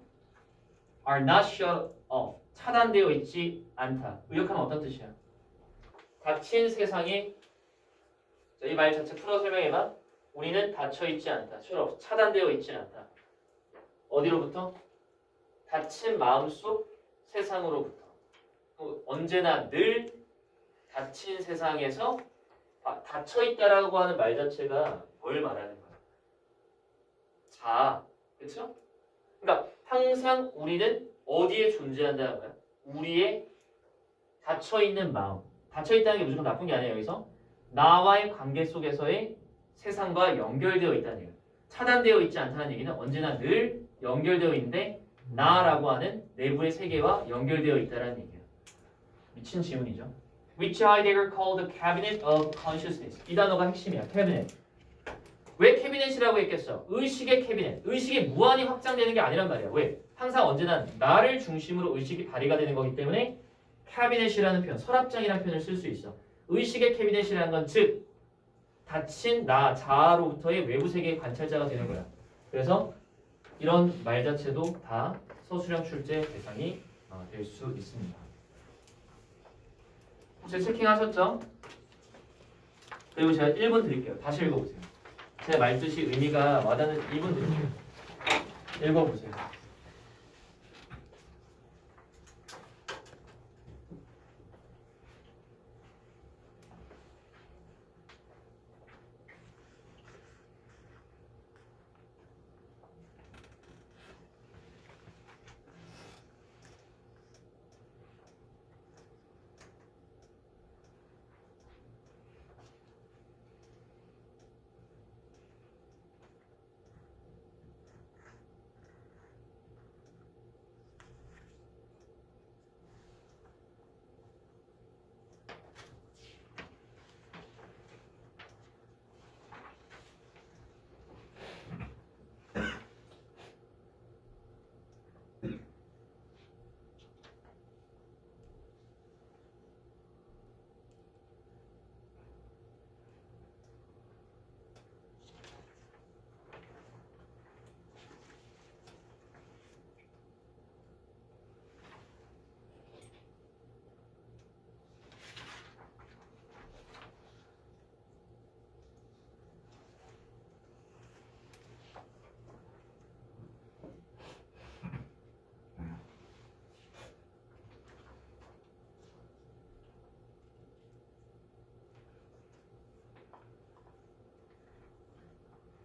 are not shut off, 차단되어 있지 않다. 의역하면 어떤 뜻이야? 닫힌 세상에, 이 말 자체 풀어 설명해봐. 우리는 닫혀 있지 않다. shut off, 차단되어 있지 않다. 어디로부터? 닫힌 마음속 세상으로부터. 언제나 늘 닫힌 세상에서 닫혀있다라고 하는 말 자체가 뭘 말하는 거야? 자아, 그렇죠? 그러니까 항상 우리는 어디에 존재한다는 거야? 우리의 닫혀있는 마음. 닫혀있다는 게 무조건 나쁜 게 아니에요. 여기서 나와의 관계 속에서의 세상과 연결되어 있다는 얘기예요. 차단되어 있지 않다는 얘기는 언제나 늘 연결되어 있는데 나라고 하는 내부의 세계와 연결되어 있다는 얘기예요. 미친 지문이죠. Which Heidegger called the cabinet of consciousness. 이 단어가 핵심이야. cabinet. 왜 캐비넷이라고 했겠어? 의식의 캐비넷. 의식이 무한히 확장되는 게 아니란 말이야. 왜? 항상 언제나 나를 중심으로 의식이 발휘가 되는 거기 때문에 캐비넷이라는 표현, 서랍장이라는 표현을 쓸 수 있어. 의식의 캐비넷이라는 건 즉 닫힌 나 자아로부터의 외부 세계의 관찰자가 되는 거야. 그래서 이런 말 자체도 다 서술형 출제 대상이 될 수 있습니다. 혹시 체킹 하셨죠? 그리고 제가 1분 드릴게요. 다시 읽어보세요. 제 말뜻이 의미가 와닿는 2분 드릴게요. 읽어보세요.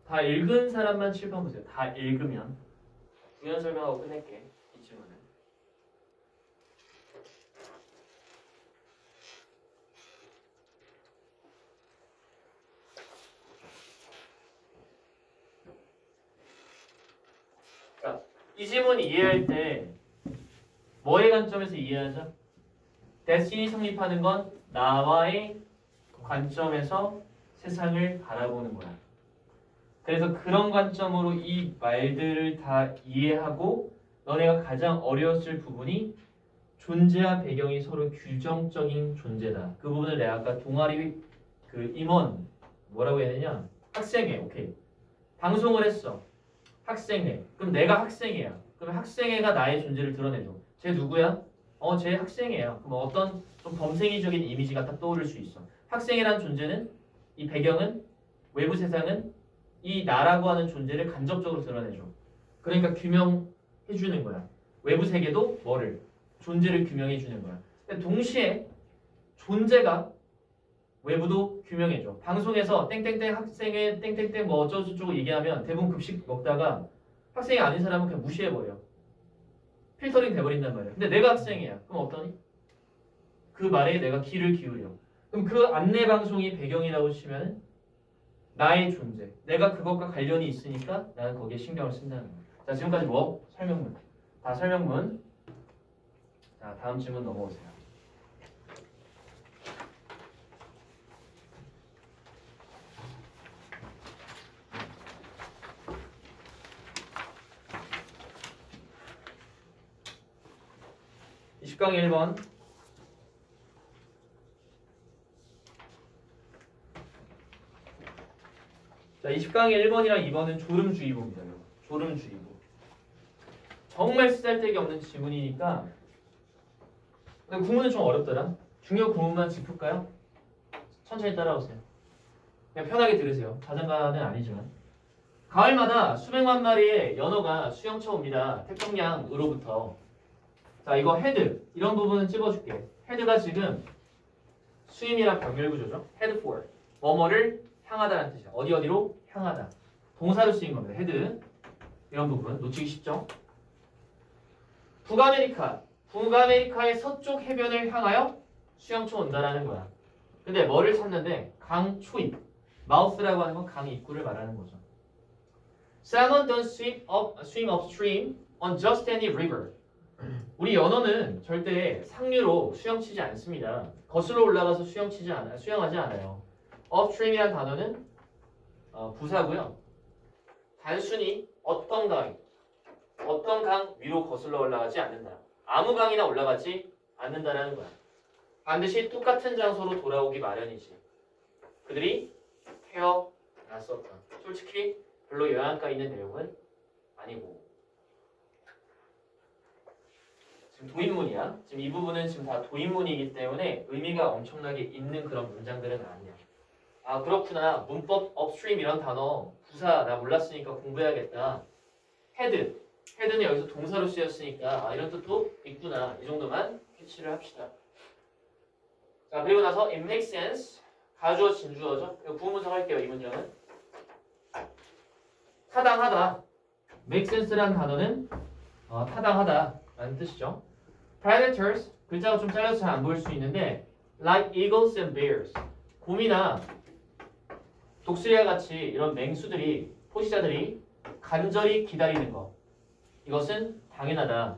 다 읽은 사람만 칠판 보세요. 다 읽으면 부연 설명하고 끝낼게. 이 질문은. 이 지문 이해할 때 뭐의 관점에서 이해하죠? 데스틴이 성립하는 건 나와의 관점에서 세상을 바라보는 거야. 그래서 그런 관점으로 이 말들을 다 이해하고 너네가 가장 어려웠을 부분이 존재와 배경이 서로 규정적인 존재다. 그 부분을 내가 아까 동아리 그 임원 뭐라고 해야 되냐? 학생회. 오케이. 방송을 했어. 학생회. 그럼 내가 학생회야. 그럼 학생회가 나의 존재를 드러내줘. 쟤 누구야? 쟤 학생회야. 그럼 어떤 좀 범생이적인 이미지가 딱 떠오를 수 있어. 학생회란 존재는 이 배경은 외부 세상은 이 나라고 하는 존재를 간접적으로 드러내줘. 그러니까 규명해주는 거야. 외부 세계도 뭐를? 존재를 규명해주는 거야. 근데 동시에 존재가 외부도 규명해줘. 방송에서 땡땡땡 학생회 땡땡땡 뭐 어쩌고저쩌고 얘기하면 대부분 급식 먹다가 학생이 아닌 사람은 그냥 무시해버려. 필터링 돼버린단 말이야. 근데 내가 학생이야. 그럼 어떠니? 그 말에 내가 귀를 기울여. 그럼 그 안내 방송이 배경이라고 치면 나의 존재. 내가 그것과 관련이 있으니까 나는 거기에 신경을 쓴다는 거야. 자, 지금까지 뭐? 설명문. 다 설명문. 자, 다음 질문 넘어오세요. 강 1번. 자, 20강의 1번이랑 2번은 졸음주의보입니다. 졸음주의보. 정말 쓰잘데기 없는 지문이니까. 근데 구문은 좀 어렵더라. 중요 구문만 짚을까요? 천천히 따라오세요. 그냥 편하게 들으세요. 자장가는 아니지만. 가을마다 수백만 마리의 연어가 수영차 옵니다. 태평양으로부터. 자, 이거 헤드. 이런 부분은 찝어줄게. 헤드가 지금 수임이랑 병렬 구조죠. head for. 뭐뭐를 향하다라는 뜻이야. 어디로? 향하다. 동사로 쓰인 겁니다. 헤드. 이런 부분 놓치기 쉽죠? 북아메리카의 서쪽 해변을 향하여 수영차 온다라는 거야. 근데 뭐를 찾는데 강 초입. mouth라고 하는 건 강 입구를 말하는 거죠. Salmon don't swim upstream on just any river. 우리 연어는 절대 상류로 수영치지 않습니다. 거슬러 올라가서 수영하지 않아요. upstream이라는 단어는 부사고요. 단순히 어떤 강 위로 거슬러 올라가지 않는다. 아무 강이나 올라가지 않는다라는 거야. 반드시 똑같은 장소로 돌아오기 마련이지. 그들이 태어났었다. 솔직히 별로 영향가 있는 내용은 아니고. 지금 도입문이야. 지금 이 부분은 지금 다 도입문이기 때문에 의미가 엄청나게 있는 그런 문장들은 아니야. 아, 그렇구나. 문법 upstream 이런 단어 부사 나 몰랐으니까 공부해야겠다. 헤드는 여기서 동사로 쓰였으니까 이런 뜻도 있구나. 이 정도만 캐치를 합시다. 자, 그리고 나서 it makes sense. 가주어 진주어죠. 이거 부분문장 할게요. 이 문장은 타당하다. make sense라는 단어는 타당하다라는 뜻이죠. Predators, 글자가 좀 잘려서 잘 안 보일 수 있는데 like eagles and bears, 곰이나 독수리와 같이 이런 맹수들이, 포식자들이 간절히 기다리는 것, 이것은 당연하다.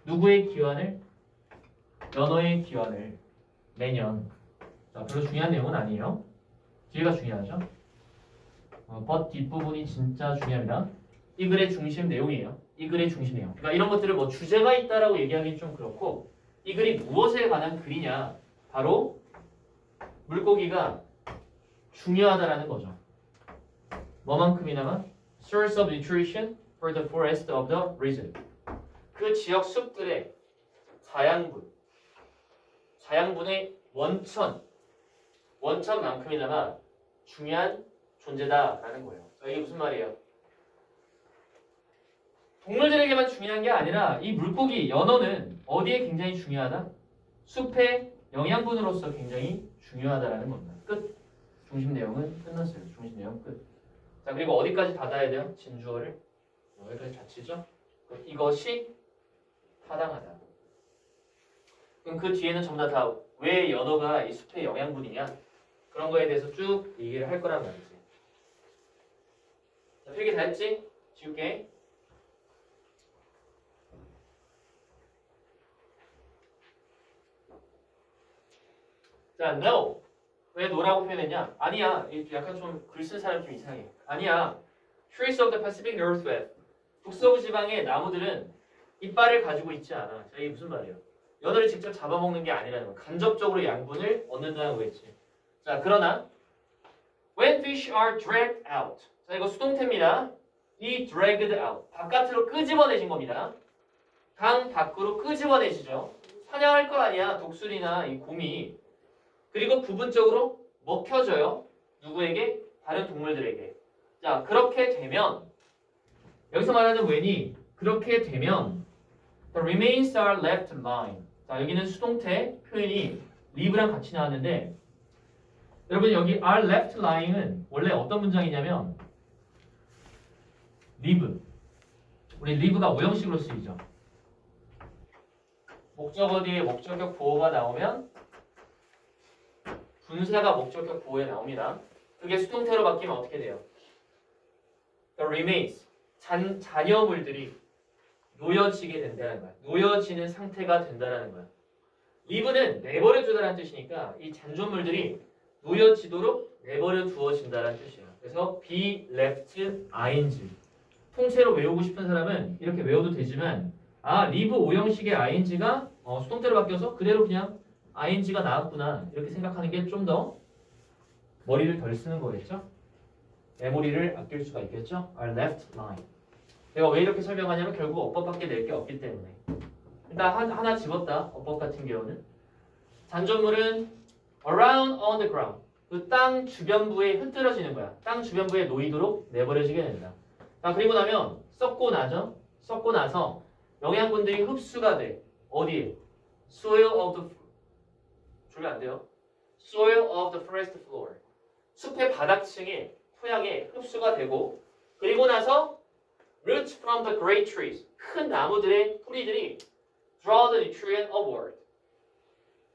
누구의 기원을? 연어의 기원을. 매년. 자, 별로 중요한 내용은 아니에요. 뒤가 중요하죠. but 뒷부분이 진짜 중요합니다. 이 글의 중심 내용이에요. 이 글의 중심 내용. 그러니까 이런 것들을 뭐 주제가 있다라고 얘기하기는 좀 그렇고, 이 글이 무엇에 관한 글이냐? 바로 물고기가 중요하다라는 거죠. 뭐만큼이나마 source of nutrition for the forest of the region. 그 지역 숲들의 자양분의 원천만큼이나마 중요한 존재다라는 거예요. 이게 무슨 말이에요? 동물들에게만 중요한 게 아니라 이 물고기, 연어는 어디에 굉장히 중요하다? 숲의 영양분으로서 굉장히 중요하다라는 겁니다. 끝. 중심 내용은 끝났어요. 중심 내용 끝. 자, 그리고 어디까지 닫아야 돼요? 진주어를. 여기까지 닫히죠? 이것이 타당하다. 그럼 그 뒤에는 전부 다 왜 연어가 이 숲의 영양분이냐? 그런 거에 대해서 쭉 얘기를 할 거란 말이지. 자, 필기 다 했지? 지울게. 자, no. 왜 no라고 표현했냐? 아니야. 약간 좀 글 쓴 사람 좀 이상해. 아니야. Trees of the Pacific Northwest. 북서부 지방의 나무들은 이빨을 가지고 있지 않아. 자, 이게 무슨 말이에요? 연어를 직접 잡아먹는 게 아니라는 거야. 간접적으로 양분을 얻는다는 거겠지. 자, 그러나 when fish are dragged out. 자, 이거 수동태입니다. 이 dragged out. 바깥으로 끄집어내신 겁니다. 강 밖으로 끄집어내시죠. 사냥할 거 아니야. 독수리나 이 곰이. 그리고 부분적으로 먹혀져요. 누구에게? 다른 동물들에게. 자, 그렇게 되면 여기서 말하는 when이 그렇게 되면 the remains are left lying. 자, 여기는 수동태 표현이 leave랑 같이 나왔는데 여러분 여기 are left lying은 원래 어떤 문장이냐면 leave. 우리 leave가 오형식으로 쓰이죠. 목적어 뒤에 목적격 보호가 나오면 분사가 목적격 보호에 나옵니다. 그게 수동태로 바뀌면 어떻게 돼요? The remains. 잔여물들이 놓여지게 된다는 거야. 놓여지는 상태가 된다는 거야. leave는 내버려 두다라는 뜻이니까 이 잔존물들이 놓여지도록 내버려 두어진다는 뜻이에요. 그래서 be left ing. 통째로 외우고 싶은 사람은 이렇게 외워도 되지만 leave 오형식의 ing가 수동태로 바뀌어서 그대로 그냥 ing가 나왔구나 이렇게 생각하는 게 좀 더 머리를 덜 쓰는 거겠죠? 메모리를 아낄 수가 있겠죠? are left lying. 내가 왜 이렇게 설명하냐면 결국 어법밖에 낼 게 없기 때문에. 일단 하나 집었다. 어법 같은 경우는 잔존물은 around on the ground. 그 땅 주변부에 흩어지는 거야. 땅 주변부에 놓이도록 내버려지게 된다. 자, 그리고 나면 썩고 나죠? 썩고 나서 영양분들이 흡수가 돼. 어디에? soil of the 줄면 안 돼요. soil of the forest floor. 숲의 바닥층에 토양에 흡수가 되고 그리고 나서 roots from the great trees. 큰 나무들의 뿌리들이 draw the nutrient upward.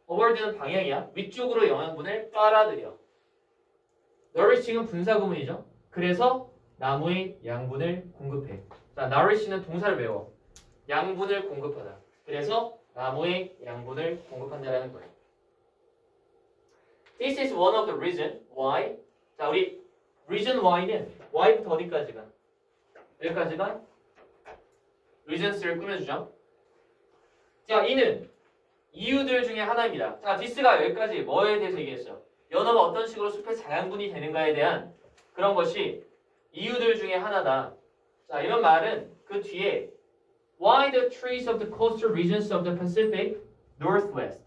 upward는 방향이야. 위쪽으로 영양분을 빨아들여. nourishing은 분사구문이죠. 그래서 나무의 양분을 공급해. 자, nourish는 동사를 배워. 양분을 공급하다. 그래서 나무의 양분을 공급한다는 거예요. This is one of the reason why. 자, 우리 reason why는 why부터 어디까지가? 여기까지가 reasons를 꾸며주죠. 자, 이는 이유들 중에 하나입니다. 자, this가 여기까지 뭐에 대해서 얘기했어요? 연어가 어떤 식으로 숲의 자양분이 되는가에 대한 그런 것이 이유들 중에 하나다. 자, 이런 말은 그 뒤에 Why the trees of the coastal regions of the Pacific Northwest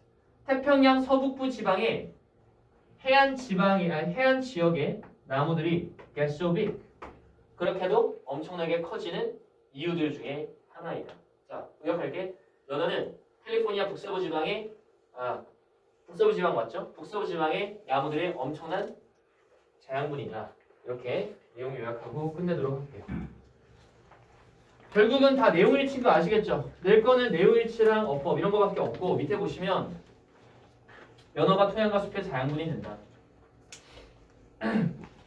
태평양 서북부 지방의 해안 지역의 나무들이 get so big 그렇게도 엄청나게 커지는 이유들 중에 하나이다. 자, 요약할게. 연어는 캘리포니아 북서부 지방의 북서부 지방 맞죠? 북서부 지방의 나무들의 엄청난 자양분이다. 이렇게 내용 요약하고 끝내도록 할게요. 결국은 다 내용일치인 거 아시겠죠? 낼 거는 내용일치랑 어법 이런 거밖에 없고 밑에 보시면 연어가 토양과 숲의 자양분이 된다.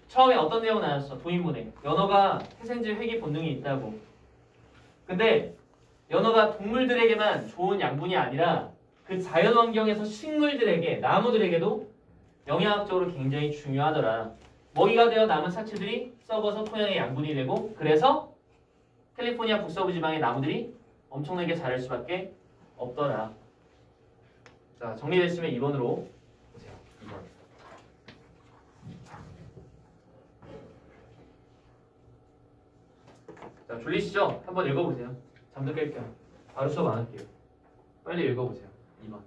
처음에 어떤 내용 나왔어? 도인문에 연어가 태생질 회귀 본능이 있다고. 근데 연어가 동물들에게만 좋은 양분이 아니라 그 자연환경에서 식물들에게 나무들에게도 영양학적으로 굉장히 중요하더라. 먹이가 되어 남은 사체들이 썩어서 토양의 양분이 되고 그래서 캘리포니아 북서부 지방의 나무들이 엄청나게 자랄 수밖에 없더라. 자, 정리됐으면 2번으로 보세요. 2번. 자, 졸리시죠? 한번 읽어보세요. 잠도 깰게요. 바로 수업 안 할게요. 빨리 읽어보세요. 2번.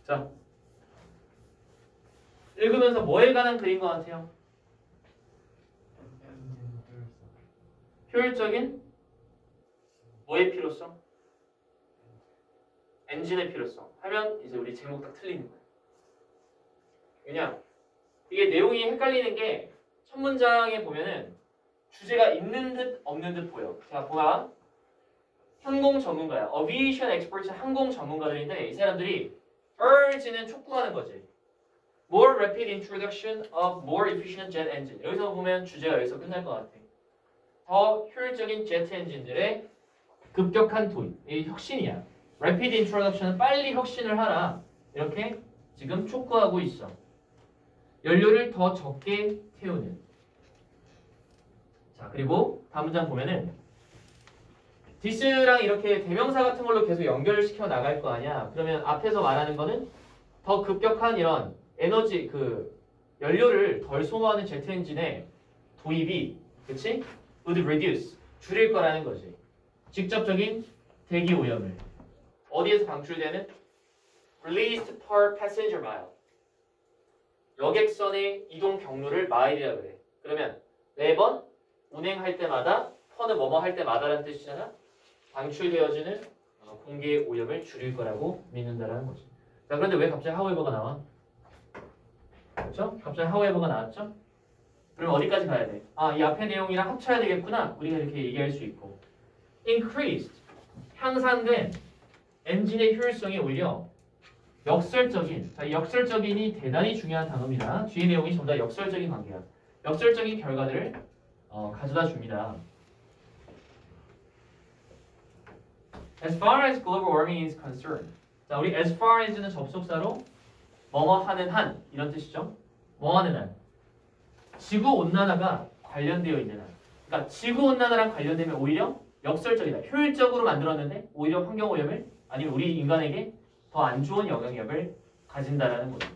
자, 읽으면서 뭐에 관한 글인 것 같아요? 효율적인 뭐의 필요성? 엔진의 필요성 하면 이제 우리 제목 다 틀리는 거예요. 왜냐? 이게 내용이 헷갈리는 게 첫 문장에 보면은 주제가 있는 듯 없는 듯 보여. 자, 보아. 항공 전문가야. Aviation experts 항공 전문가들인데 이 사람들이 urge는 촉구하는 거지. More rapid introduction of more efficient jet engine. 여기서 보면 주제가 여기서 끝날 것 같아. 더 효율적인 제트 엔진들의 급격한 도입. 이 혁신이야. Rapid introduction은 빨리 혁신을 하라. 이렇게 지금 촉구하고 있어. 연료를 더 적게 태우는. 자, 그리고 다음 문장 보면은 this랑 이렇게 대명사 같은 걸로 계속 연결시켜 나갈 거 아니야. 그러면 앞에서 말하는 거는 더 급격한 이런 에너지 그 연료를 덜 소모하는 제트 엔진의 도입이 그치? would reduce 줄일 거라는 거지. 직접적인 대기 오염을 어디에서 방출되는? released per passenger mile 여객선의 이동 경로를 마일이라 그래. 그러면 매번 운행할 때마다 퍼는 뭐뭐 할 때마다라는 뜻이잖아. 방출되어지는 공기 오염을 줄일 거라고 믿는다라는 거지. 자, 그런데 왜 갑자기 however가 나와? 그렇죠? 갑자기 however가 나왔죠? 그럼 어디까지 가야 돼? 아, 이 앞에 내용이랑 합쳐야 되겠구나. 우리가 이렇게 얘기할 수 있고. increased 향상된 엔진의 효율성이 오히려 역설적인. 자, 이 역설적인이 대단히 중요한 단어입니다. 뒤에 내용이 전부 다 역설적인 관계야. 역설적인 결과들을 가져다 줍니다. As far as global warming is concerned. 자, 우리 as far as는 접속사로 뭐뭐 하는 한 이런 뜻이죠. 뭐 하는 한. 지구 온난화가 관련되어 있는 한. 그러니까 지구 온난화랑 관련되면 오히려 역설적이다. 효율적으로 만들었는데 오히려 환경 오염을 아니면 우리 인간에게 더 안 좋은 영향력을 가진다라는 거죠.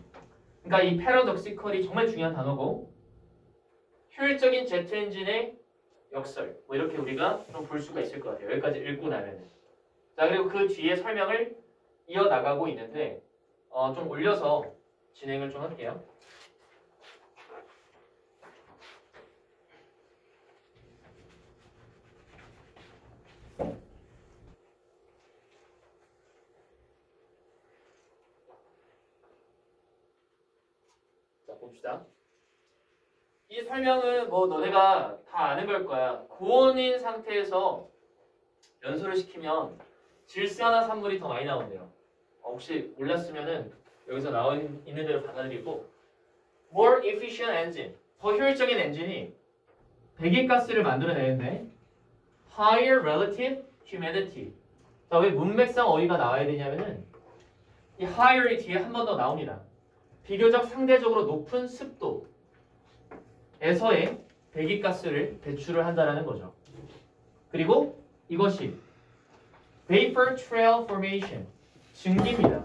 그러니까 이 paradoxical이 정말 중요한 단어고 효율적인 제트 엔진의 역설 뭐 이렇게 우리가 좀 볼 수가 있을 것 같아요. 여기까지 읽고 나면은. 자, 그리고 그 뒤에 설명을 이어나가고 있는데 좀 올려서 진행을 좀 할게요. 자, 봅시다. 이 설명은 뭐 너네가 다 아는 걸 거야. 고온인 상태에서 연소를 시키면 질산화산물이 더 많이 나온대요. 혹시 몰랐으면은 여기서 나와 있는 대로 받아들이고 more efficient engine 더 효율적인 엔진이 배기가스를 만들어내는데 higher relative humidity. 자, 왜 문맥상 어휘가 나와야 되냐면은 이 higher이 뒤에 한 번 더 나옵니다. 비교적 상대적으로 높은 습도에서의 배기가스를 배출을 한다라는 거죠. 그리고 이것이 vapor trail formation 증기입니다.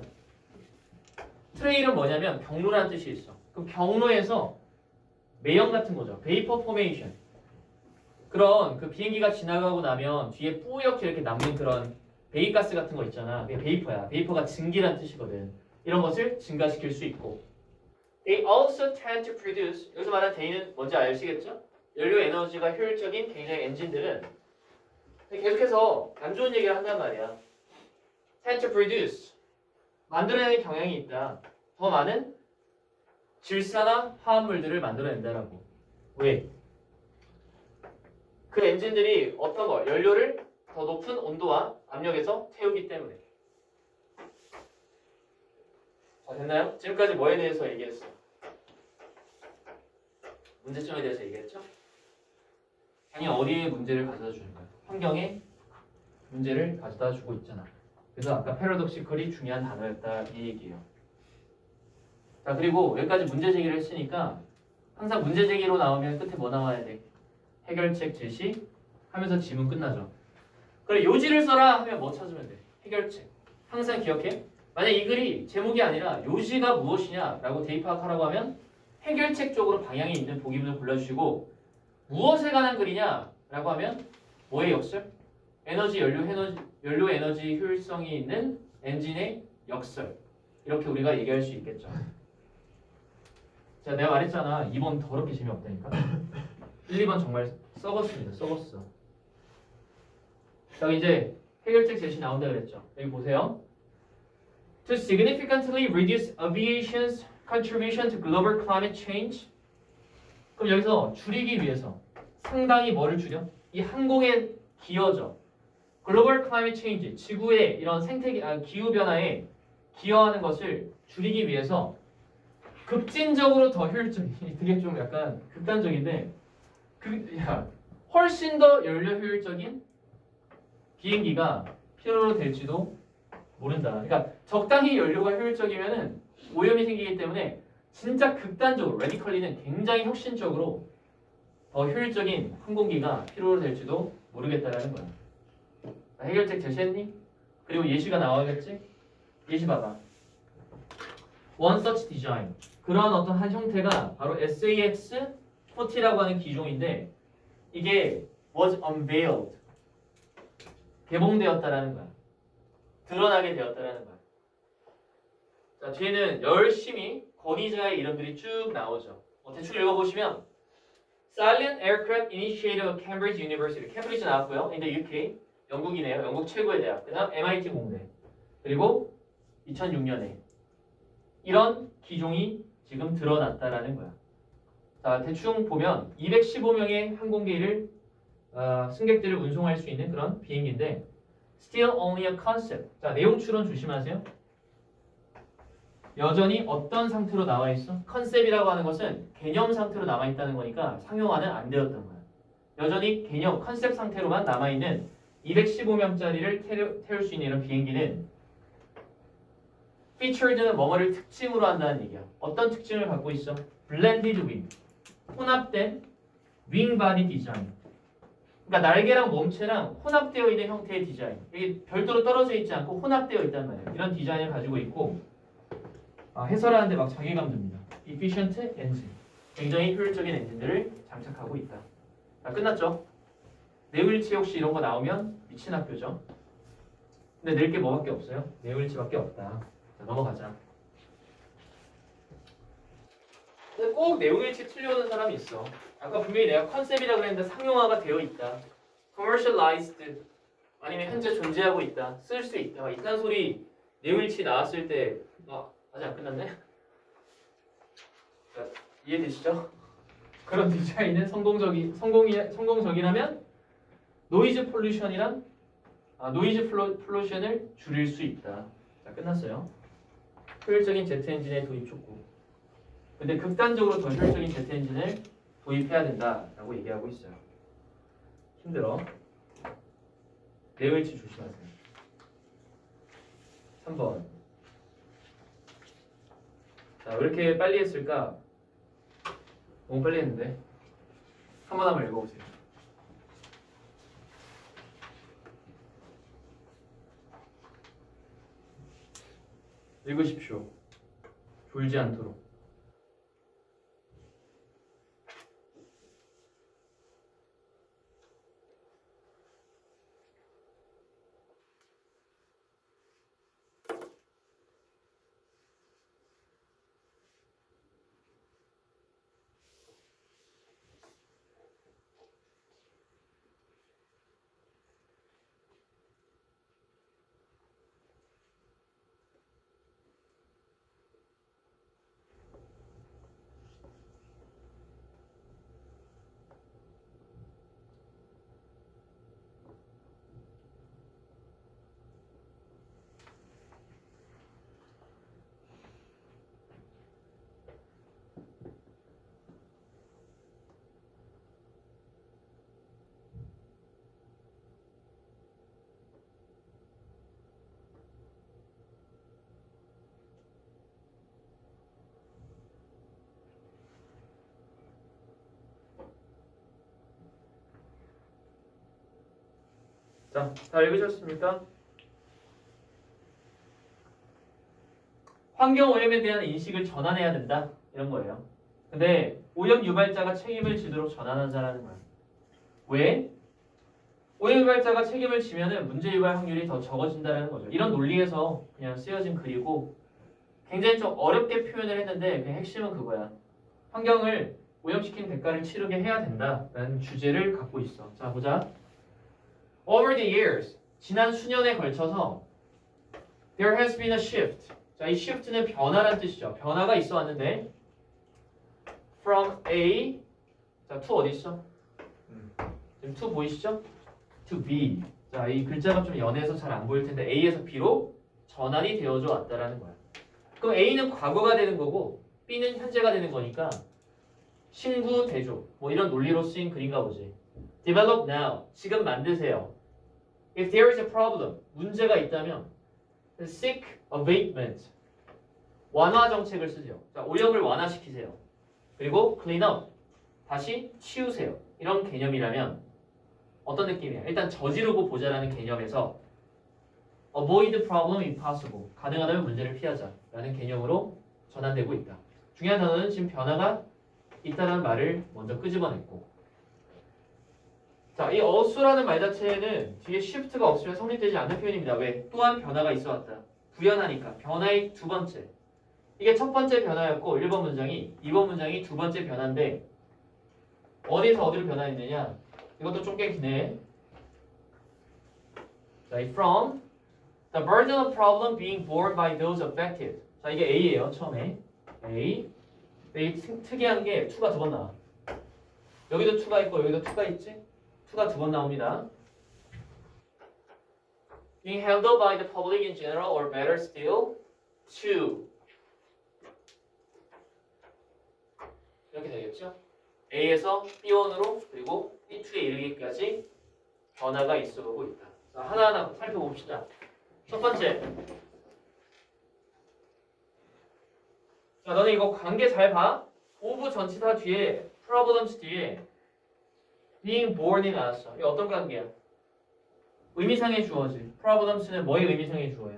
트레일은 뭐냐면 경로라는 뜻이 있어. 그럼 경로에서 매연 같은 거죠. vapor formation. 그런 그 비행기가 지나가고 나면 뒤에 뿌옇게 이렇게 남는 그런 배기가스 같은 거 있잖아. 그게 베이퍼야. 베이퍼가 증기라는 뜻이거든. 이런 것을 증가시킬 수 있고. They also tend to produce. 여기서 말하는 they는 뭔지 아시겠죠? 연료 에너지가 효율적인 굉장히 엔진들은 계속해서 안 좋은 얘기를 한단 말이야. tend to produce. 만들어내는 경향이 있다. 더 많은 질산화 화합물들을 만들어낸다라고. 왜? 그 엔진들이 어떤 거? 연료를 더 높은 온도와 압력에서 태우기 때문에. 자, 됐나요? 지금까지 뭐에 대해서 얘기했어? 문제점에 대해서 얘기했죠? 당연히 어디에 문제를 가져다 주는 거야? 환경에 문제를 가져다 주고 있잖아. 그래서 아까 패러독시컬이 중요한 단어였다 이 얘기예요. 자, 그리고 여기까지 문제 제기를 했으니까 항상 문제 제기로 나오면 끝에 뭐 나와야 돼? 해결책 제시 하면서 지문 끝나죠. 그래, 요지를 써라 하면 뭐 찾으면 돼? 해결책. 항상 기억해. 만약 이 글이 제목이 아니라 요지가 무엇이냐라고 대입하라고 하면 해결책 쪽으로 방향이 있는 보기문을 골라주시고 무엇에 관한 글이냐라고 하면 뭐의 역설? 연료 에너지 효율성이 있는 엔진의 역설. 이렇게 우리가 얘기할 수 있겠죠. 자, 내가 말했잖아. 2번 더럽게 재미없다니까. 1, 2번 정말 썩었습니다. 썩었어. 자, 이제 해결책 제시 나온다 그랬죠. 여기 보세요. To significantly reduce aviation's contribution to global climate change. 그럼 여기서 줄이기 위해서 상당히 뭐를 줄여? 이 항공의 기여죠. 글로벌 클라이밋 체인지, 지구의 이런 기후 변화에 기여하는 것을 줄이기 위해서 급진적으로 더 효율적인, 되게 좀 약간 극단적인데, 훨씬 더 연료 효율적인 비행기가 필요로 될지도 모른다. 그러니까 적당히 연료가 효율적이면은 오염이 생기기 때문에 진짜 극단적으로, 레디컬리는 굉장히 혁신적으로 더 효율적인 항공기가 필요로 될지도 모르겠다라는 거야. 해결책 제시했니? 그리고 예시가 나와야겠지? 예시 봐봐. One such design. 그러한 어떤 한 형태가 바로 SAX-40라고 하는 기종인데 이게 was unveiled. 개봉되었다라는 거야. 드러나게 되었다라는 거야. 자, 뒤에는 열심히 권위자의 이름들이 쭉 나오죠. 대충 읽어보시면 Silent Aircraft Initiative of Cambridge University. 캠브리지 나왔고요. in the UK. 영국이네요. 영국 최고의 대학. 그 다음 MIT 공대. 그리고 2006년에 이런 기종이 지금 드러났다라는 거야. 자, 대충 보면 215명의 항공기를 승객들을 운송할 수 있는 그런 비행기인데 Still only a concept. 자, 내용 추론 조심하세요. 여전히 어떤 상태로 나와 있어? 컨셉이라고 하는 것은 개념 상태로 남아 있다는 거니까 상용화는 안 되었던 거야. 여전히 개념, 컨셉 상태로만 남아 있는 215명짜리를 태울 수 있는 이런 비행기는 featured는 뭐뭐를 특징으로 한다는 얘기야. 어떤 특징을 갖고 있어? blended wing, 혼합된 wing body design. 그러니까 날개랑 몸체랑 혼합되어 있는 형태의 디자인. 이게 별도로 떨어져 있지 않고 혼합되어 있단 말이야. 이런 디자인을 가지고 있고 해설하는데 막 자괴감 듭니다. efficient engine. 굉장히 효율적인 엔진들을 장착하고 있다. 자, 끝났죠? 내일치 혹시 이런 거 나오면 미친 학교죠. 근데 낼 게 뭐밖에 없어요? 내일치밖에 없다. 자, 넘어가자. 근데 꼭 내용일치 틀려오는 사람이 있어. 아까 분명히 내가 컨셉이라고 했는데 상용화가 되어 있다. commercialized 아니면 현재 존재하고 있다. 쓸 수 있다. 이딴 소리 내용일치 나왔을 때 아직 안 끝났네? 자, 이해되시죠? 그런 디자인은 성공적이라면 노이즈 폴루션이란 노이즈 폴루션을 줄일 수 있다. 자, 끝났어요. 효율적인 제트 엔진의 도입 촉구. 근데 극단적으로 더 효율적인 제트 엔진을 도입해야 된다라고 얘기하고 있어요. 힘들어. 내일치 조심하세요. 3번. 자, 왜 이렇게 빨리 했을까? 너무 빨리 했는데. 한번 한번 읽어보세요. 읽으십시오. 졸지 않도록. 자, 다 읽으셨습니까? 환경 오염에 대한 인식을 전환해야 된다. 이런 거예요. 근데 오염 유발자가 책임을 지도록 전환하자라는 거야. 왜? 오염 유발자가 책임을 지면은 문제 유발 확률이 더 적어진다는 거죠. 이런 논리에서 그냥 쓰여진 글이고 굉장히 좀 어렵게 표현을 했는데 그 핵심은 그거야. 환경을 오염시키는 대가를 치르게 해야 된다라는 주제를 갖고 있어. 자, 보자. Over the years, 지난 수년에 걸쳐서 there has been a shift. 자, 이 shift는 변화란 뜻이죠. 변화가 있어 왔는데 from A, 자, to 어디 있어? 지금 to 보이시죠? to B. 자, 이 글자가 좀 연해서 잘 안 보일 텐데 A에서 B로 전환이 되어져 왔다라는 거야. 그럼 A는 과거가 되는 거고 B는 현재가 되는 거니까 신구 대조 뭐 이런 논리로 쓰인 글인가 보지. Develop now. 지금 만드세요. If there is a problem. 문제가 있다면 seek abatement. 완화 정책을 쓰세요. 자, 오염을 완화시키세요. 그리고 clean up. 다시 치우세요. 이런 개념이라면 어떤 느낌이야? 일단 저지르고 보자라는 개념에서 avoid problem if possible. 가능하다면 문제를 피하자라는 개념으로 전환되고 있다. 중요한 단어는 지금 변화가 있다는 말을 먼저 끄집어냈고, 자, 이 also라는 말 자체는 뒤에 shift가 없으면 성립되지 않는 표현입니다. 왜? 또한 변화가 있어 왔다. 부연하니까. 변화의 두 번째. 이게 첫 번째 변화였고 1번 문장이 2번 문장이 두 번째 변화인데 어디에서 어디로 변화했느냐? 이것도 좀 꽤 기네. 자, 이 from the burden of problem being borne by those affected. 자, 이게 A예요. 처음에 A. 이 특이한 게 2가 두 번 나와. 여기도 2가 있고 여기도 2가 있지? 2가 두 번 나옵니다. Being handled by the public in general or better still, to 이렇게 되겠죠? A에서 B1으로 그리고 B2에 이르기까지 변화가 있어오고 있다. 자, 하나하나 살펴봅시다. 첫 번째. 자, 너네 이거 관계 잘 봐. of 전치사 뒤에 problems 뒤에 being born이 나왔어. 이거 어떤 관계야? 의미상의 주어지. problems는 뭐의 의미상의 주어야?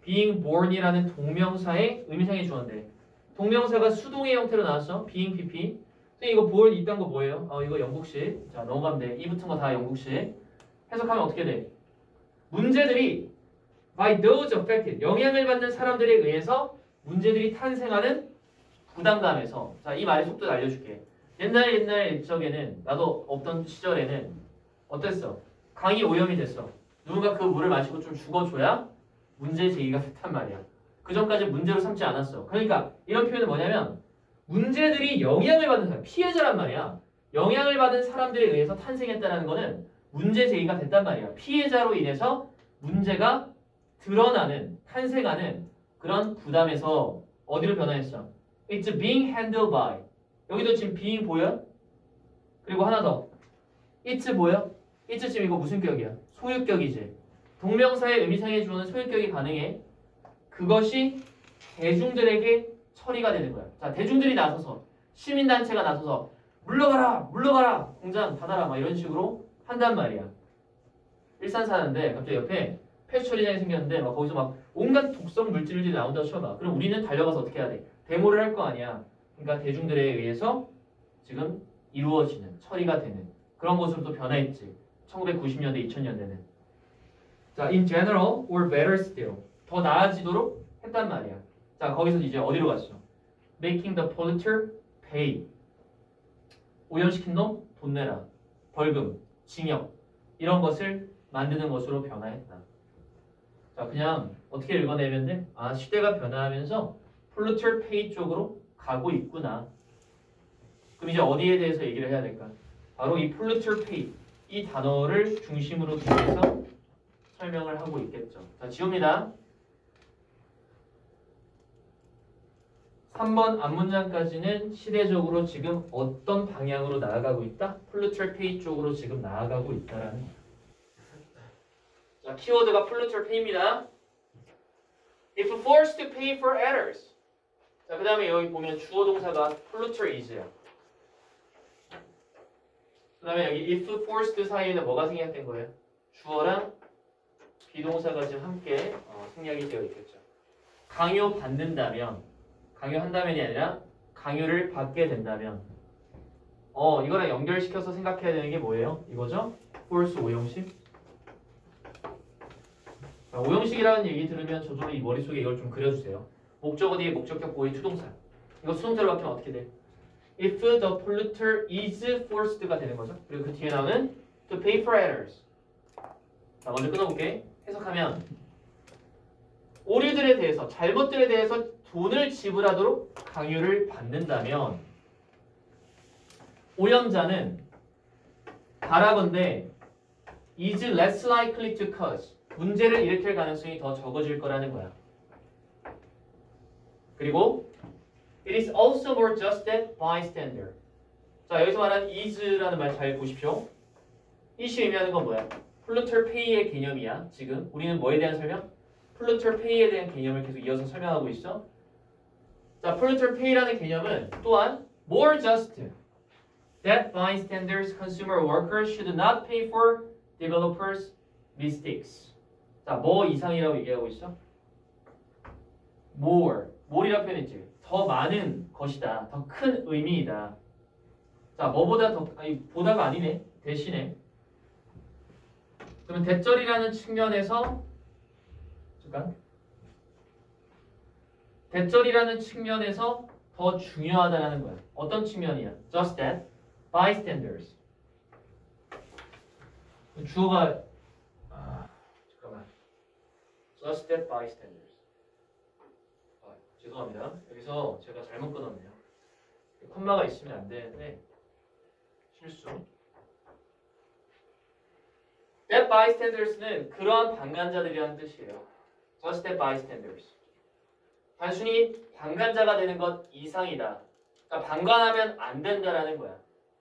being born이라는 동명사의 의미상의 주어인데 동명사가 수동의 형태로 나왔어. being pp. 근데 이거 born 이딴 거 뭐예요? 이거 영국식. 자, 넘어가면 돼. 이 붙은 거 다 영국식. 해석하면 어떻게 돼? 문제들이 by those affected, 영향을 받는 사람들에 의해서 문제들이 탄생하는 부담감에서. 자, 이 말의 속도를 알려줄게. 옛날 적에는 나도 없던 시절에는 어땠어? 강이 오염이 됐어. 누군가 그 물을 마시고 좀 죽어줘야 문제 제기가 됐단 말이야. 그 전까지 문제로 삼지 않았어. 그러니까 이런 표현은 뭐냐면 문제들이 영향을 받는 사람, 피해자란 말이야. 영향을 받은 사람들에 의해서 탄생했다는 거는 문제 제기가 됐단 말이야. 피해자로 인해서 문제가 드러나는, 탄생하는 그런 부담에서 어디로 변화했어? It's being handled by. 여기도 지금 being 보여? 그리고 하나 더. It's 뭐야? It's 지금 이거 무슨 격이야? 소유격이지. 동명사의 의미상의 주어는 소유격이 가능해. 그것이 대중들에게 처리가 되는 거야. 자, 대중들이 나서서, 시민단체가 나서서 물러가라, 공장 닫아라, 막 이런 식으로 한단 말이야. 일산 사는데 갑자기 옆에 폐수 처리장이 생겼는데 막 거기서 막 온갖 독성 물질들이 나온다고 쳐봐. 그럼 우리는 달려가서 어떻게 해야 돼? 데모를 할 거 아니야. 그러니까 대중들에 의해서 지금 이루어지는, 처리가 되는 그런 것으로 또 변화했지. 1990년대, 2000년대는. 자, in general or better still. 더 나아지도록 했단 말이야. 자, 거기서 이제 어디로 갔어? Making the polluter pay. 오염시킨 놈 돈 내라. 벌금, 징역 이런 것을 만드는 것으로 변화했다. 자, 그냥 어떻게 읽어내면 돼? 아, 시대가 변화하면서 polluter pay 쪽으로 가고 있구나. 그럼 이제 어디에 대해서 얘기를 해야 될까? 바로 이 polluter pay 이 단어를 중심으로 두면서 설명을 하고 있겠죠. 자, 지웁니다. 3번 앞문장까지는 시대적으로 지금 어떤 방향으로 나아가고 있다? polluter pay 쪽으로 지금 나아가고 있다라는 거예요. 자, 키워드가 polluter pay입니다. If forced to pay for errors. 자, 그 다음에 여기 보면 주어 동사가 polluter is야. 그 다음에 여기 if forced 사이에는 뭐가 생략된 거예요? 주어랑 비동사가 지금 함께 생략이 되어 있겠죠. 강요받는다면, 강요한다면이 아니라 강요를 받게 된다면 이거랑 연결시켜서 생각해야 되는 게 뭐예요? 이거죠? force 오형식. 자, 오형식이라는 얘기 들으면 저절로 이 머릿속에 이걸 좀 그려주세요. 목적어 뒤에 목적격 보호의 투동사. 이거 수동태로 바뀌면 어떻게 돼? If the polluter is forced가 되는 거죠. 그리고 그 뒤에 나오는 to pay for errors. 자, 먼저 끊어볼게. 해석하면 오류들에 대해서, 잘못들에 대해서 돈을 지불하도록 강요를 받는다면 오염자는 바라건대 is less likely to cause 문제를 일으킬 가능성이 더 적어질 거라는 거야. 그리고 it is also more just than bystander. 자, 여기서 말하는 is라는 말 잘 보십시오. 이시 의미하는 건 뭐야? polluter pay의 개념이야. 지금 우리는 뭐에 대한 설명? polluter pay에 대한 개념을 계속 이어서 설명하고 있어. 자, polluter pay라는 개념은 또한 more just that bystanders, consumer workers should not pay for developers' mistakes. 자, 뭐 이상이라고 얘기하고 있어? more이라고 표현했지. 더 많은 것이다. 더 큰 의미이다. 자, 뭐보다 더, 아니, 보다가 아니네. 대신에. 그러면 대절이라는 측면에서, 잠깐. 대절이라는 측면에서 더 중요하다라는 거야. 어떤 측면이야? Just that bystanders. 주어가, 잠깐만. Just that bystanders. 죄송합니다. 여기서 제가 잘못 끊었네요. 콤마가 있으면 안 되는데 실수. That bystanders는 그러한 방관자들이라는 뜻이에요. Just that bystanders. 단순히 방관자가 되는 것 이상이다. 그러니까 방관하면 안 된다라는 거야.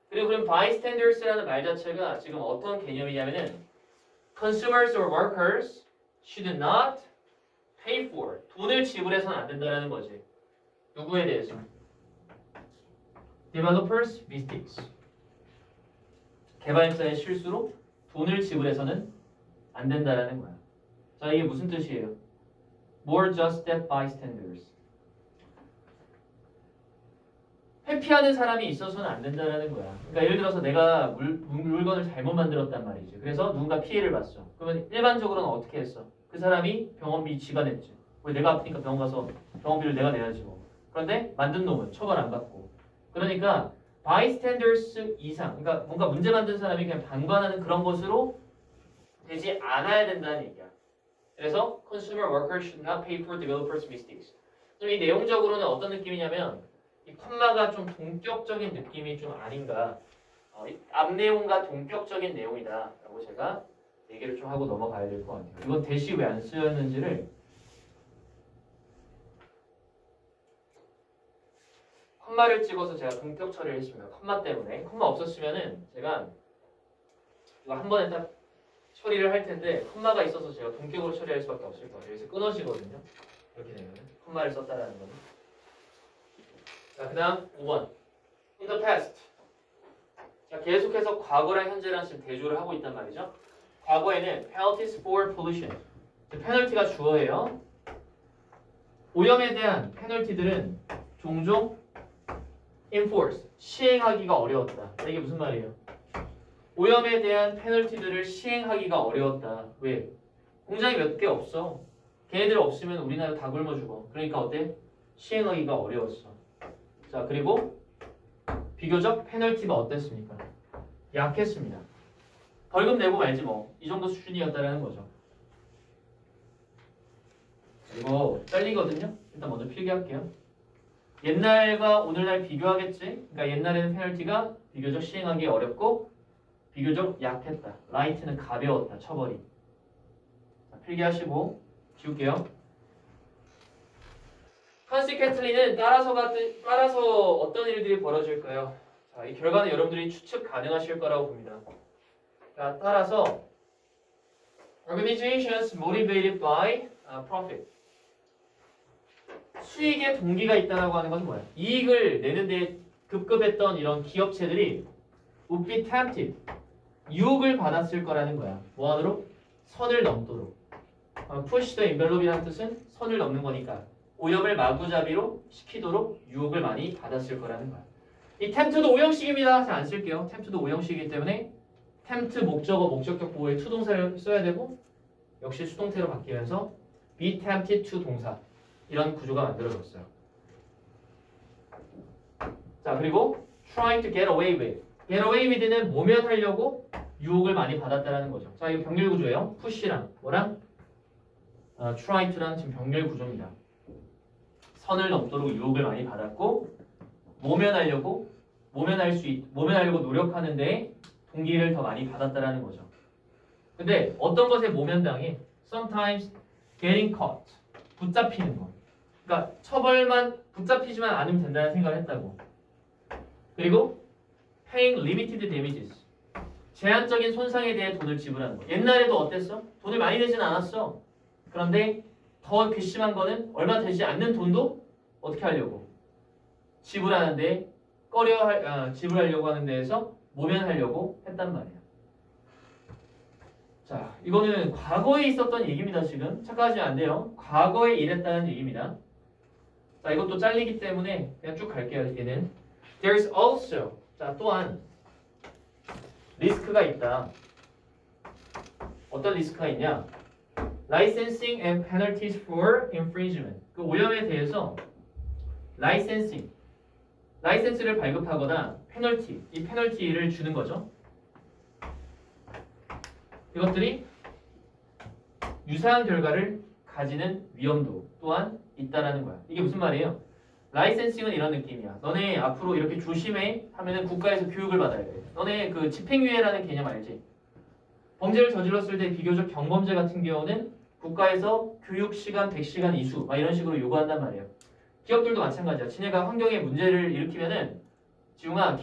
그리고 그럼 bystanders라는 말 자체가 지금 어떤 개념이냐면은 consumers or workers should not pay for. 돈을 지불해서는 안 된다는 거지. 누구에 대해서? Developers' mistakes. 개발자의 실수로 돈을 지불해서는 안 된다는 거야. 자, 이게 무슨 뜻이에요? More just than bystanders. 회피하는 사람이 있어서는 안 된다는 거야. 그러니까 예를 들어서 내가 물건을 잘못 만들었단 말이지. 그래서 누군가 피해를 봤어. 그러면 일반적으로는 어떻게 했어? 그 사람이 병원비 지가 냈지. 왜 내가 아프니까 병원 가서 병원비를 내가 내야지 뭐. 그런데 만든 놈은 처벌 안 받고. 그러니까 bystanders 이상, 그러니까 뭔가 문제 만든 사람이 그냥 방관하는 그런 것으로 되지 않아야 된다는 얘기야. 그래서 consumer workers should not pay for developers' mistakes. 이 내용적으로는 어떤 느낌이냐면 이 콤마가 좀 동격적인 느낌이 좀 아닌가. 앞 내용과 동격적인 내용이다라고 제가 얘기를 좀 하고 넘어가야 될 것 같아요. 이건 대시 왜 안 쓰였는지를 콤마를 찍어서 제가 동격 처리를 했습니다. 콤마 때문에. 콤마 없었으면은 제가 이거 한 번에 딱 처리를 할 텐데 콤마가 있어서 제가 동격으로 처리할 수밖에 없을 것 같아요. 여기서 끊어지거든요. 이렇게 되면 콤마를 썼다라는 거는. 자, 그 다음 5번. In the past. 자, 계속해서 과거랑 현재랑 지금 대조를 하고 있단 말이죠. 과거에는 penalties for pollution. 페널티가 주어예요. 오염에 대한 페널티들은 종종 enforce, 시행하기가 어려웠다. 이게 무슨 말이에요? 오염에 대한 페널티들을 시행하기가 어려웠다. 왜? 공장이 몇 개 없어. 걔네들 없으면 우리나라 다 굶어 죽어. 그러니까 어때? 시행하기가 어려웠어. 자, 그리고 비교적 페널티가 어땠습니까? 약했습니다. 벌금 내고 말지 뭐. 이 정도 수준이었다는 거죠. 이거 떨리거든요? 일단 먼저 필기할게요. 옛날과 오늘날 비교하겠지? 그러니까 옛날에는 페널티가 비교적 시행하기 어렵고 비교적 약했다. 라이트는 가벼웠다. 처벌이. 자, 필기하시고 지울게요. consequently는 따라서 어떤 일들이 벌어질까요? 자, 이 결과는 여러분들이 추측 가능하실 거라고 봅니다. 자, 따라서 organizations motivated by profit. 수익의 동기가 있다라고 하는 것은 뭐야? 이익을 내는데 급급했던 이런 기업체들이 would be tempted. 유혹을 받았을 거라는 거야. 뭐하도록? 선을 넘도록. push the envelope이라는 뜻은 선을 넘는 거니까 오염을 마구잡이로 시키도록 유혹을 많이 받았을 거라는 거야. 이 tempt도 오형식입니다. 잘 안 쓸게요. tempt도 오형식이기 때문에 tempt 목적어, 목적격 보호에 to 동사를 써야 되고 역시 수동태로 바뀌면서 be tempted to 동사. 이런 구조가 만들어졌어요. 자, 그리고 trying to get away with. get away with는 모면하려고 유혹을 많이 받았다라는 거죠. 자, 이거 병렬 구조예요. push랑 뭐랑? try to랑 지금 병렬 구조입니다. 선을 넘도록 유혹을 많이 받았고 모면하려고 노력하는데 동기를 더 많이 받았다라는 거죠. 근데 어떤 것에 모면당해? Sometimes getting caught. 붙잡히는 거. 그러니까 처벌만 붙잡히지만 않으면 된다는 생각을 했다고. 그리고 paying limited damages. 제한적인 손상에 대해 돈을 지불하는 거. 옛날에도 어땠어? 돈을 많이 내진 않았어. 그런데 더 괘씸한 거는 얼마 되지 않는 돈도 어떻게 하려고? 지불하는데 지불하려고 하는 데에서 모면하려고 했단 말이야. 자, 이거는 과거에 있었던 얘기입니다. 지금 착각하시면 안 돼요. 과거에 이랬다는 얘기입니다. 자, 이것도 잘리기 때문에 그냥 쭉 갈게요. 얘는 There's also, 자, 또한 리스크가 있다. 어떤 리스크가 있냐? Licensing and penalties for infringement. 그 오염에 대해서 라이센스를 발급하거나 이 페널티를 주는 거죠. 이것들이 유사한 결과를 가지는 위험도 또한 있다라는 거야. 이게 무슨 말이에요? 라이센싱은 이런 느낌이야. 너네 앞으로 이렇게 조심해 하면은 국가에서 교육을 받아야 돼. 너네 그 집행유예라는 개념 알지? 범죄를 저질렀을 때 비교적 경범죄 같은 경우는 국가에서 교육시간 100시간 이수 막 이런 식으로 요구한단 말이에요. 기업들도 마찬가지야. 지네가 환경에 문제를 일으키면은 지웅아